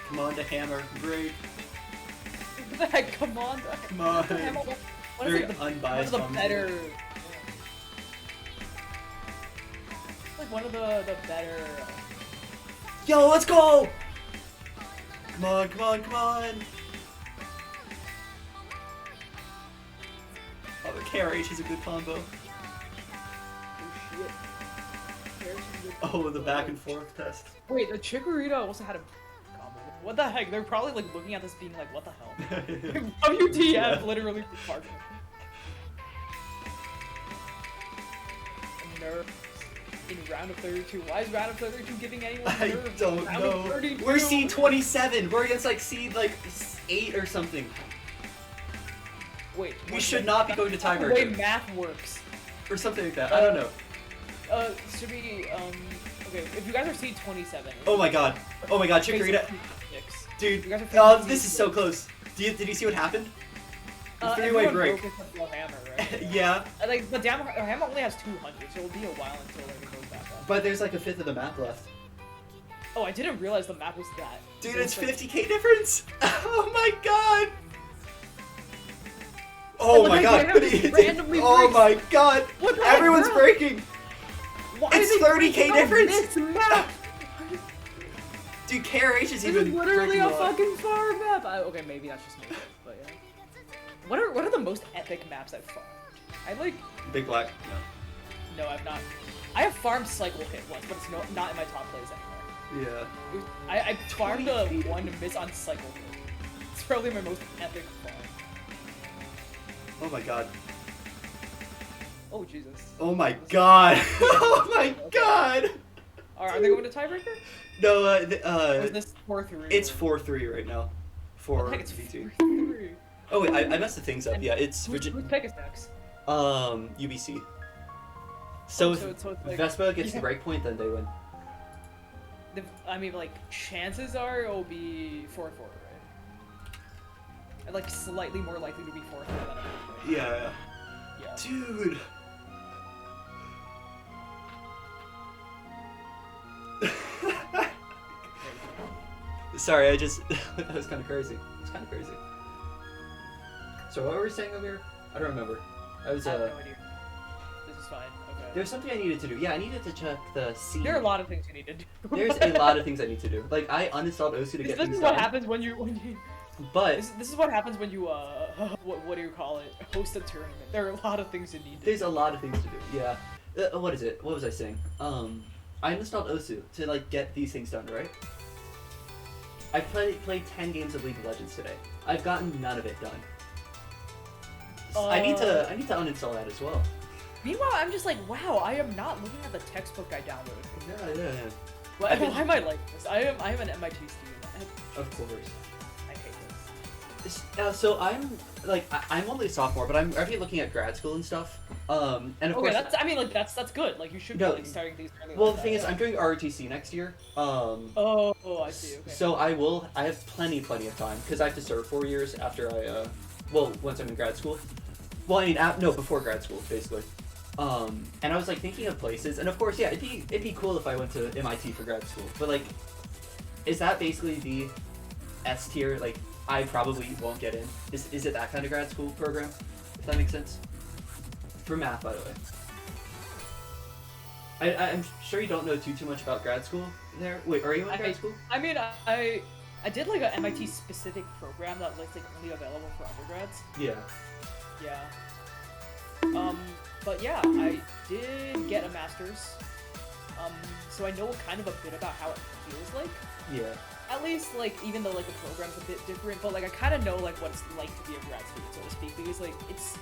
Come on, the hammer, break. What the heck? Come on. Come on. What Very is like unbiased. one of the better. Like one of the better. Yo, let's go! Come on, come on, come on! Oh, the KRH is a good combo. Oh shit. Oh, the back and forth test. Wait, the Chikorita also had a combo. What the heck? They're probably like looking at this being like, what the hell? WTF, Yeah. literally. Nerfs in round of 32. Why is round of 32 giving anyone nerfs? I don't round know. Of 32? We're seed 27. We're against like seed like 8 or something. Wait. We should not be going to The way tiebreaker. math works. Or something like that. I don't know. Should we, okay, if you guys are seed 27. Oh my god. Oh my god, Basically Chikorita. 6. Dude, You guys are oh, seed this is so 6. close. Did you see what happened? Three-way Everyone break. broke except for Hammer, right? Yeah. Like, the Hammer only has 200, so it'll be a while until like, it goes back up. But there's like a fifth of the map left. Oh, I didn't realize the map was that. Dude, So it's like- 50k difference! Oh my god! Oh my my god! God, it randomly Oh breaks. my god! What the heck, Everyone's bro? breaking! Why It's are they 30K breaking on difference! This map? Dude, KRH is This even is literally breaking a lot. fucking farm map. Okay, maybe that's just me, but yeah. What are the most epic maps I've farmed? I like. Big Black. No, I've not. I have farmed Cycle Hit once, but it's not in my top plays anymore. Yeah. I farmed a one miss on Cycle Hit. It's probably my most epic farm. Oh my god. Oh Jesus. Oh my god. Oh my god. Are they going to tiebreaker? No, Or is this 4-3? it's 4-3 right now. For Heck, it's V2. 4-3. Oh wait, I messed the things up. Yeah, it's Who's pick is next? UBC. So if it's like, Vespa gets yeah. the break point, then they win. I mean, like, chances are it'll be 4-4, right? And, like, slightly more likely to be 4-4 than a pick. Yeah. Yeah. Dude. Sorry, I just that was kind of crazy. It's kind of crazy. So what were we saying over here? I don't remember. I was I have no idea. This is fine. Okay. There's something I needed to do. Yeah, I needed to check the seed. There are a lot of things you need to do. There's a lot of things I need to do. Like I uninstalled Osu to get This things is what done. happens when you But this is what happens when you what do you call it? Host a tournament. There are a lot of things you need to there's a lot of things to do. Yeah. What is it? What was I saying? I installed Osu to like get these things done, right? I played 10 games of League of Legends today. I've gotten none of it done. I need to uninstall that as well. Meanwhile, I'm just like, wow, I am not looking at the textbook I downloaded. Yeah. Why am I like this? I am an MIT student. Of course. I hate this. So I'm only a sophomore, but I'm already looking at grad school and stuff. And of Okay, course. that's good. Like you should be No, like, starting these early. Well, like the that, thing is, yeah. I'm doing ROTC next year. Oh, I see. Okay. So I have plenty of time because I have to serve 4 years after once I'm in grad school. Well, I mean, before grad school, basically. And I was like thinking of places, and of course, yeah, it'd be cool if I went to MIT for grad school. But like, is that basically the S tier? Like, I probably won't get in. Is it that kind of grad school program? If that makes sense. For math, by the way. I'm sure you don't know too much about grad school there. Wait, are you in grad school? I mean, I did like a MIT specific program that was like only available for undergrads. Yeah. Yeah. But yeah, I did get a master's. So I know kind of a bit about how it feels like. Yeah. At least, like, even though, like, the program's a bit different, but, like, I kind of know, like, what it's like to be a grad student, so to speak, because, like, it's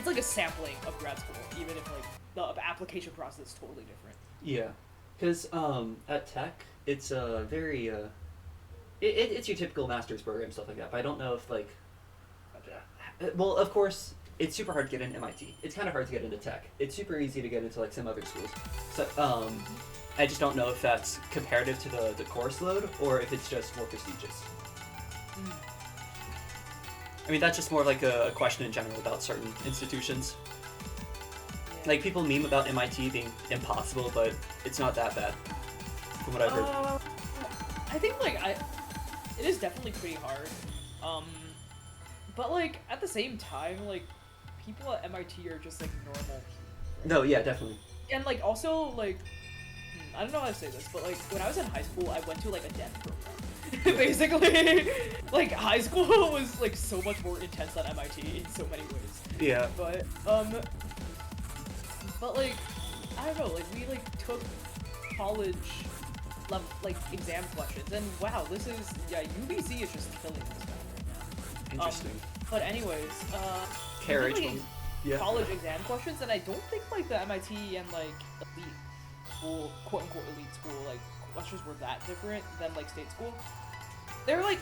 like a sampling of grad school, even if, like, the application process is totally different. Yeah. Because, at Tech, it's a very, it's your typical master's program, stuff like that, but I don't know if, like, well, of course, it's super hard to get into MIT. It's kind of hard to get into Tech. It's super easy to get into, like, some other schools. So, I just don't know if that's comparative to the course load or if it's just more prestigious. I mean, that's just more like a question in general about certain institutions. Yeah. Like, people meme about MIT being impossible, but it's not that bad, from what I've heard. I think, like, it is definitely pretty hard. But, like, at the same time, like, people at MIT are just, like, normal people. Right? No, yeah, definitely. And, like, also, like, I don't know how to say this, but, like, when I was in high school, I went to, like, a deaf program. Basically, like, high school was, like, so much more intense than MIT in so many ways. Yeah. But, like, I don't know, like, we, like, took college level, like, exam questions, and wow, this is, yeah, UBC is just killing this guy right now. Interesting. But anyways, Carriage, like, yeah. College exam questions, and I don't think, like, the MIT and, like, elite school, quote-unquote elite school, like, questions were that different than, like, state school. They're, like,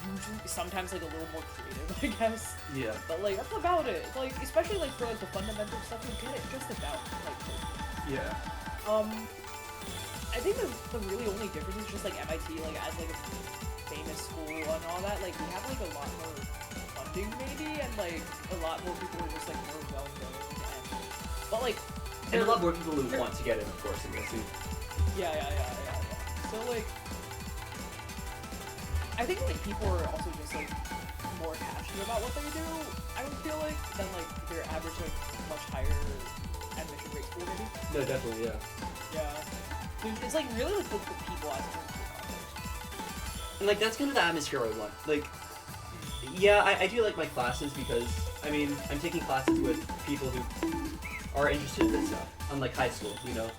usually, sometimes, like, a little more creative, I guess. Yeah. But, like, that's about it. Like, especially, like, for, like, the fundamental stuff, you get it just about, like, yeah. I think the really only difference is just, like, MIT, like, as, like, a famous school and all that, like, we have, like, a lot more funding, maybe, and, like, a lot more people are just, like, more well-known, but, like... And a lot more people who want to get in, of course, in this too. Yeah. So, like... I think, like, people are also just, like, more passionate about what they do, I would feel like, than, like, their average, like, much higher admission rate school, maybe. No, definitely, yeah. Yeah. It's, like, really, like, the people as opposed to the college. And, like, that's kind of the atmosphere I want. Like, yeah, I do like my classes because, I mean, I'm taking classes with people who are interested in this stuff, unlike high school, you know?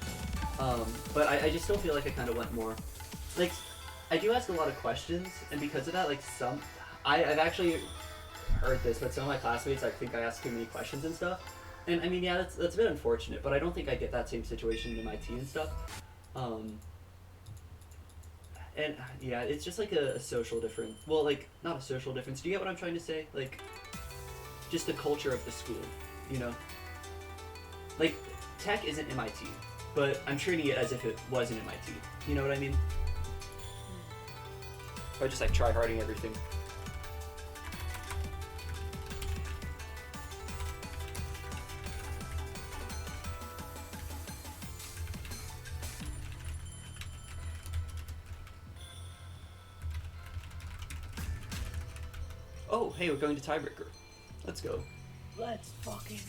But I just still feel like I kind of want more. Like, I do ask a lot of questions, and because of that, like, I've actually heard this, but some of my classmates, I think I ask too many questions and stuff. And, I mean, yeah, that's a bit unfortunate, but I don't think I get that same situation in MIT and stuff. And, yeah, it's just, like, a social difference. Well, like, not a social difference. Do you get what I'm trying to say? Like, just the culture of the school, you know? Like, tech isn't MIT, but I'm treating it as if it was an MIT. You know what I mean? Or just, like, try-harding everything. Oh, hey, we're going to tiebreaker. Let's go. Let's fucking...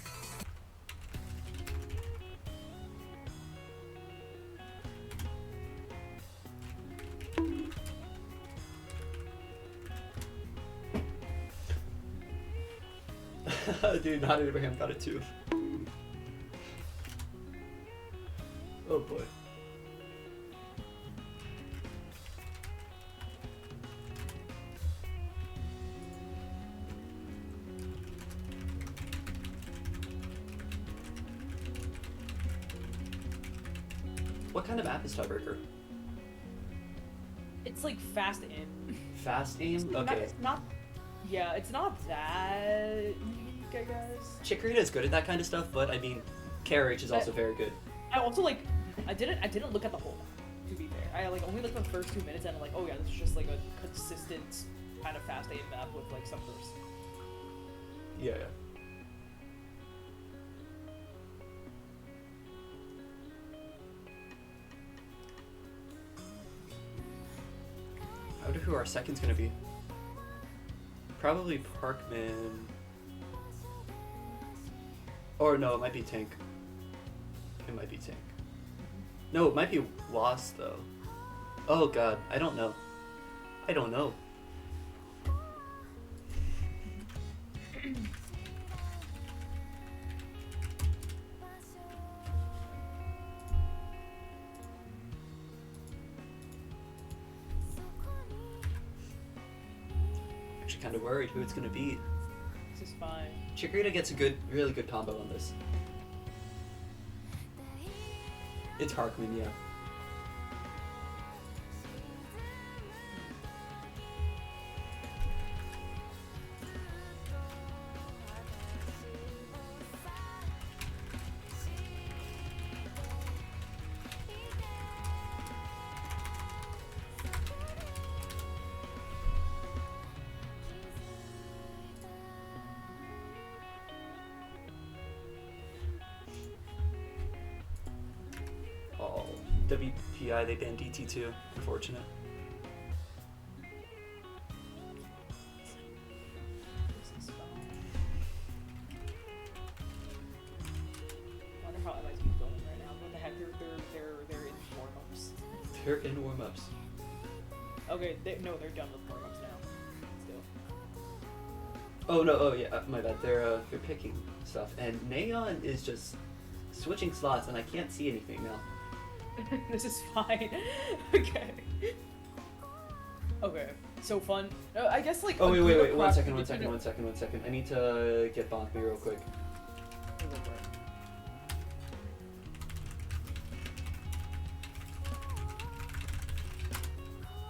Dude, not Abraham got it too. Oh boy. What kind of app is Tiebreaker? It's like fast aim. Fast aim? Okay. It's not. Yeah, it's not that unique, I guess. Chikorita is good at that kind of stuff, but I mean, KRH is also very good. I also like. I didn't look at the whole map, to be fair. I like only looked at the first 2 minutes and I'm like, oh yeah, this is just like a consistent kind of fast aim map with like some bursts. Yeah. I wonder who our second's gonna be. Probably Parkman. Or no, it might be Tank. It might be Tank. No, it might be Wasp though. Oh god, I don't know. I don't know. Actually kind of worried who it's gonna be. This is fine. Chikorita gets a really good combo on this. It's Harkman, yeah. WPI, they banned DT2. Unfortunate. How MIT is going right now. What the heck? They're in warm-ups. They're in warm-ups. Okay, they're done with warm-ups now. Still. Oh no! Oh yeah, my bad. They're picking stuff, and Neon is just switching slots, and I can't see anything now. This is fine. Okay. Okay. So fun. I guess like. Oh wait! 1 second. I need to get bonk me real quick.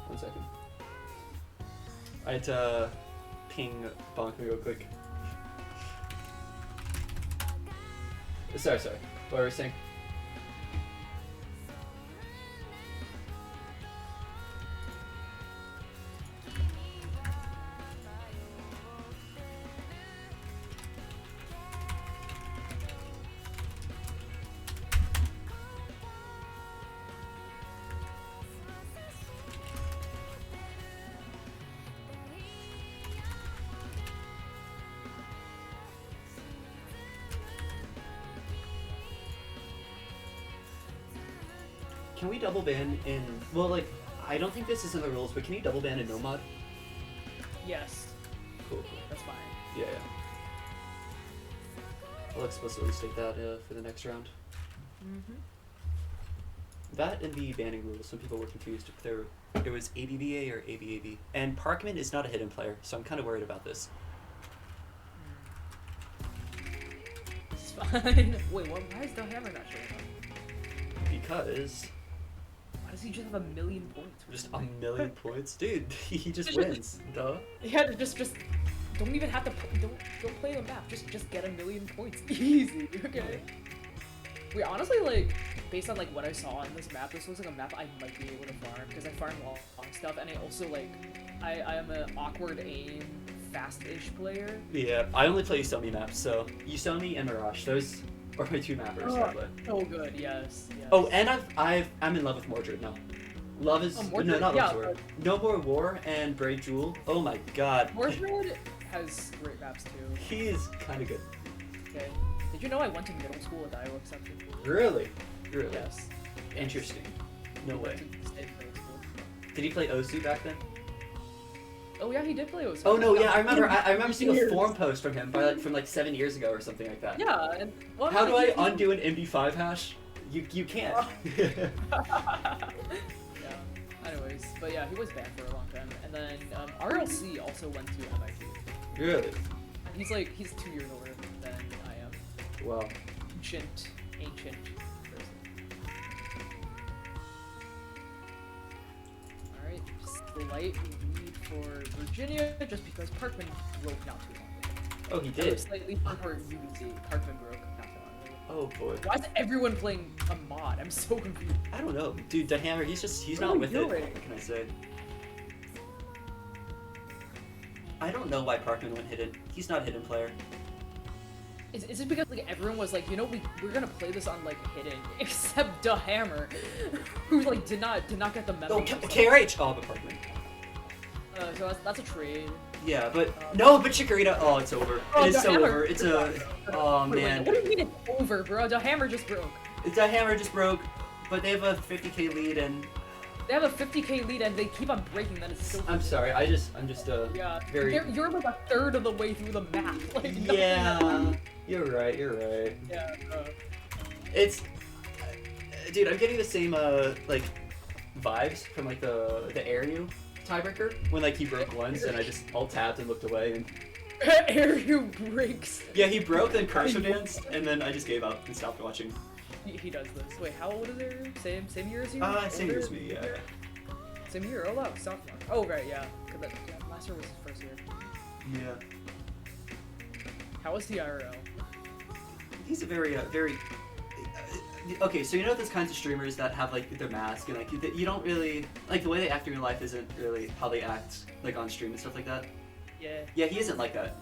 1 second. I had to ping bonk me real quick. Sorry. What were we saying? Can we double ban in... Well, like, I don't think this is in the rules, but can you double ban in no mod? Yes. Cool. That's fine. Yeah. I'll explicitly state that for the next round. Mm-hmm. That and the banning rules, some people were confused if there was ABBA or ABAB. And Parkman is not a hidden player, so I'm kind of worried about this. It's fine. Wait, why is the hammer not showing up? Because... Why does he just have 1 million points? Just 1 million points? Dude, he just wins. Duh. Yeah, just don't even have to don't play the map. Just get 1 million points. Easy. Okay. Wait, honestly, like based on like what I saw on this map, this looks like a map I might be able to farm because I farm long stuff, and I also like I am an awkward aim fast-ish player. Yeah, I only play Yosomi maps, so Yosomi and Mirage, those are my 2 mappers. Oh good, yes. Oh, and I'm in love with Mordred now. Love is no, not yeah, Mordred. No More War and Brave Jewel. Oh my god. Mordred has great maps too. He is kind of good. Okay. Did you know I went to middle school with Iowa exception? Really? Yes. Interesting. No way. Stayed in middle school. Did he play Osu back then? Oh yeah, he did play Osu. Oh no, yeah, I remember. I remember seeing a forum post from him from like 7 years ago or something like that. Yeah, and how do I undo an MD5 hash? You can't. Yeah. Anyways, but yeah, he was banned for a long time, and then RLC also went to MIT. Really? He's 2 years older than I am. Wow. Ancient person. All right, slight lead for Virginia, just because Parkman broke not too long ago. Oh, he did. Slightly for UBC. Parkman broke not too long ago. Oh boy. Why is everyone playing a mod? I'm so confused. I don't know, dude. The hammer, he's not with it. What can I say? I don't know why Parkman went hidden. He's not a hidden player. Is it because like everyone was like, you know, we're gonna play this on like hidden, except the hammer, who like did not get the memo. Oh, KRH. Oh, but Parkman. So that's a trade. Yeah, but no, but Chikorita. Oh, it's over. Oh, it is so hammer. over. It's a. Oh man. What do you mean it's over, bro? The hammer just broke. The hammer just broke, but they have a 50k lead and. They have a 50k lead and they keep on breaking. Then it's still. I'm sorry. I'm just yeah. very. You're like a third of the way through the map. Like. Yeah. You're right. Yeah. It's. Dude, I'm getting the same like vibes from like the Airnew tiebreaker when like he broke once and I just alt tapped and looked away and. Airnew breaks. Yeah, he broke, then Cursor danced, and then I just gave up and stopped watching. He does this. Wait, how old is Airnew? Same year as you? Same year as me, yeah. Same year? Oh wow, sophomore. Oh right, yeah. Cause last year was his first year. Yeah. How was the IRL? He's a very okay, so you know those kinds of streamers that have like their mask and like you don't really like the way they act in real life isn't really how they act like on stream and stuff like that. Yeah. Yeah, he isn't like that.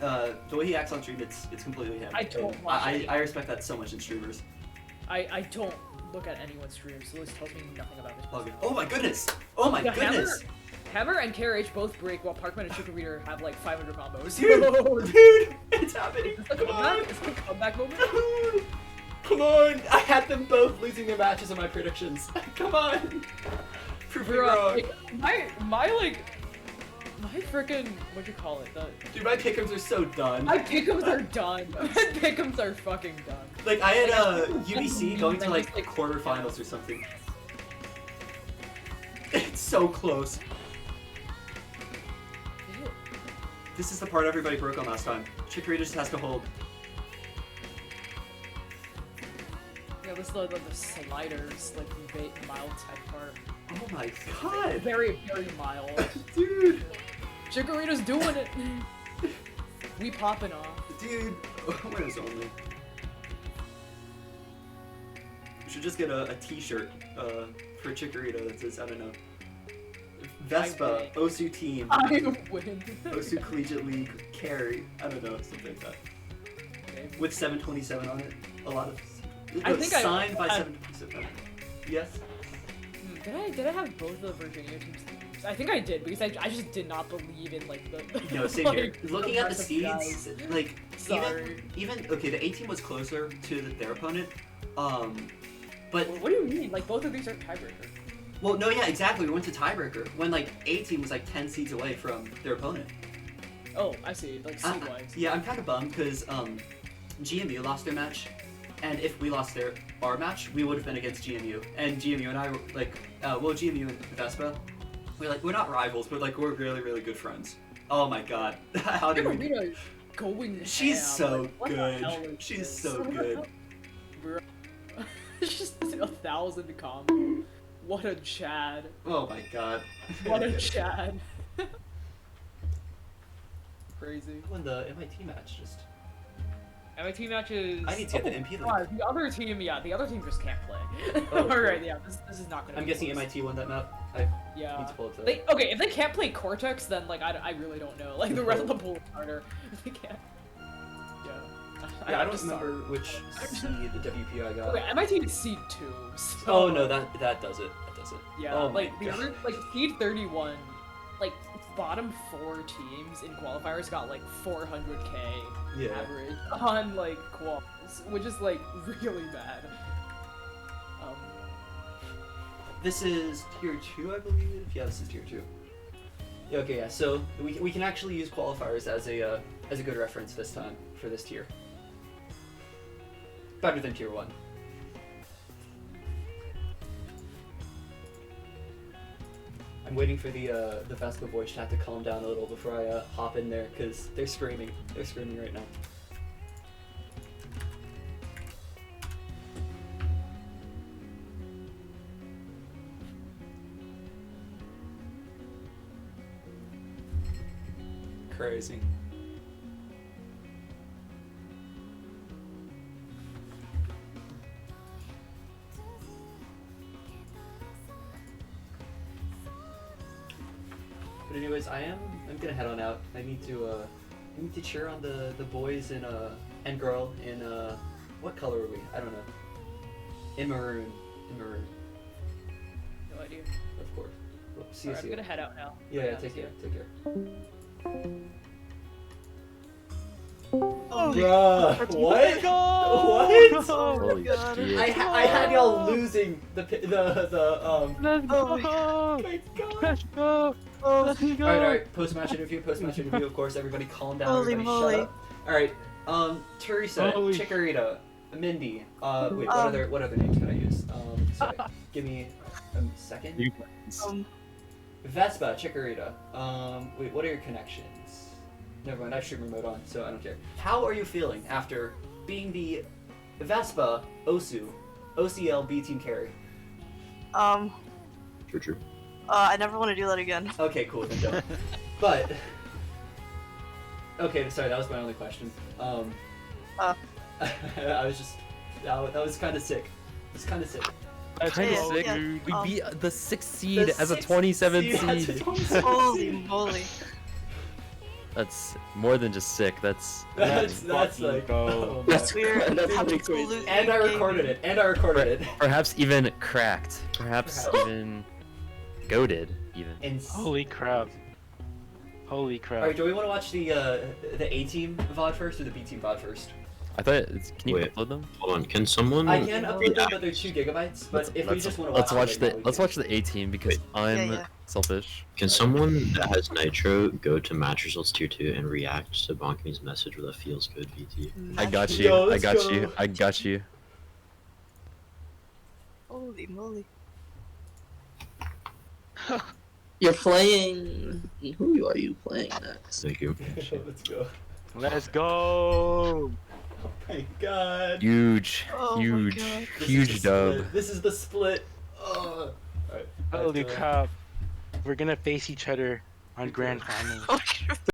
The way he acts on stream, it's completely him. I don't watch I respect that so much in streamers. I don't look at anyone's stream, so this tells me nothing about this. Okay. Oh my goodness! Oh my goodness! Hammer and KRH both break while Parkman and Chicken Reader have like 500 combos. Dude, it's happening. Is this a comeback? Is this a comeback moment? Come on! I had them both losing their matches in my predictions. Come on! Prove me wrong. Like, my freaking, what'd you call it? Dude, my pick'ems are so done. My pick'ems are done. My pick'ems are fucking done. Like, I had UBC going to like quarterfinals or something. It's so close. This is the part everybody broke on last time. Chikorita just has to hold. Yeah, this is the sliders, like mild type part. Oh my god! Very, very mild. Dude! Chikorita's doing it! We popping off. Dude! Winners only. We should just get a t-shirt for Chikorita that says, I don't know. VESPA, OSU team. I win. OSU Collegiate League carry. I don't know, something like that. Okay. With 727 on it. A lot of... I think signed by 727. Yes? Did I have both of the Virginia teams? I think I did, because I just did not believe in, like, the... No, same here. Looking at the seeds, like, Sorry. even... Okay, the A team was closer to their opponent, but... What do you mean? Like, both of these are tiebreaker. Well, no, yeah, exactly. We went to tiebreaker when, like, A team was, like, 10 seeds away from their opponent. Oh, I see. Like, seed-wise. Yeah, I'm kind of bummed, because, GMU lost their match, and if we lost our match, we would have been against GMU. And GMU and I were, like, GMU and Vespa, we're not rivals, but, like, we're really, really good friends. Oh my god. How did we... She's so good. She's so good. It's just 1,000 combo. What a Chad. Oh my god. What a Chad. Crazy. When the MIT match just... MIT matches... I need to get the MP league. The other team, the other team just can't play. Alright, yeah, this is not gonna I'm be guessing close. MIT won that map. I need to pull it to that. Okay, if they can't play Cortex, then, like, I really don't know. Like, the rest of the pool is harder. If they can't... Yeah, I don't remember which seed the WP I got. Okay, MIT is seed 2, so... Oh no, that does it. That does it. Yeah, oh like, the other, like, seed 31, like, bottom 4 teams in qualifiers got, like, 400k average on, like, quals, which is, like, really bad. This is tier 2, I believe? Yeah, this is tier 2. Yeah, okay, yeah, so we can actually use qualifiers as a good reference this time for this tier. Better than tier 1. I'm waiting for the Vespa voice chat to calm down a little before I hop in there, because they're screaming. They're screaming right now. Crazy. But anyways, I'm gonna head on out. I need to cheer on the boys in and girl in what color are we? I don't know. In maroon. In maroon. No idea. Of course. Well, see you. I'm gonna head out now. Yeah, take care. Take care. Oh, bruh, what? What? Oh my god. I had y'all losing the Let's go. Oh my god. Let's go. Oh, let's go. Alright, post-match interview, of course, everybody calm down, Holy everybody moly. shut up. Alright, Teresa, Holy Chikorita, Mindy, wait, what other names can I use? Sorry, give me a second. Vespa, Chikorita, wait, what are your connections? Never mind, I have stream remote on, so I don't care. How are you feeling after being the Vespa OSU OCL B team carry? True. I never want to do that again. Okay, cool, then don't. But okay, sorry, that was my only question. I was just that was kind of sick. It's kind of sick. That's kind of Yeah, sick. yeah. We beat the 6th seed as a 27th seed. Holy moly. That's more than just sick. That's That's fucking like go. that's We're That's pretty absolutely and I recorded it. And I recorded it. perhaps even cracked. Perhaps even goated. Even. And Holy crap. Holy crap. all right, do we want to watch the A team VOD first or the B team VOD first? I thought. Can you Wait. upload them? Hold on, can someone? I can upload them, but they're 2 gigabytes. But if we Let's- just want to let's watch it the right now, we let's can. watch the A team because I'm yeah. selfish. Can someone that has Nitro go to Match Results Tier 2 and react to Bonkme's message with a feels good VT? I got Let's you. go, I let's got go. you. I got you. Holy moly. You're playing. Who are you playing next? Thank you. Let's go. Let's go. Oh my god. Huge, Oh my huge, God. This is huge the dub. split. This is the split. Oh. Alright. Holy crap. We're gonna face each other on Grand Finals.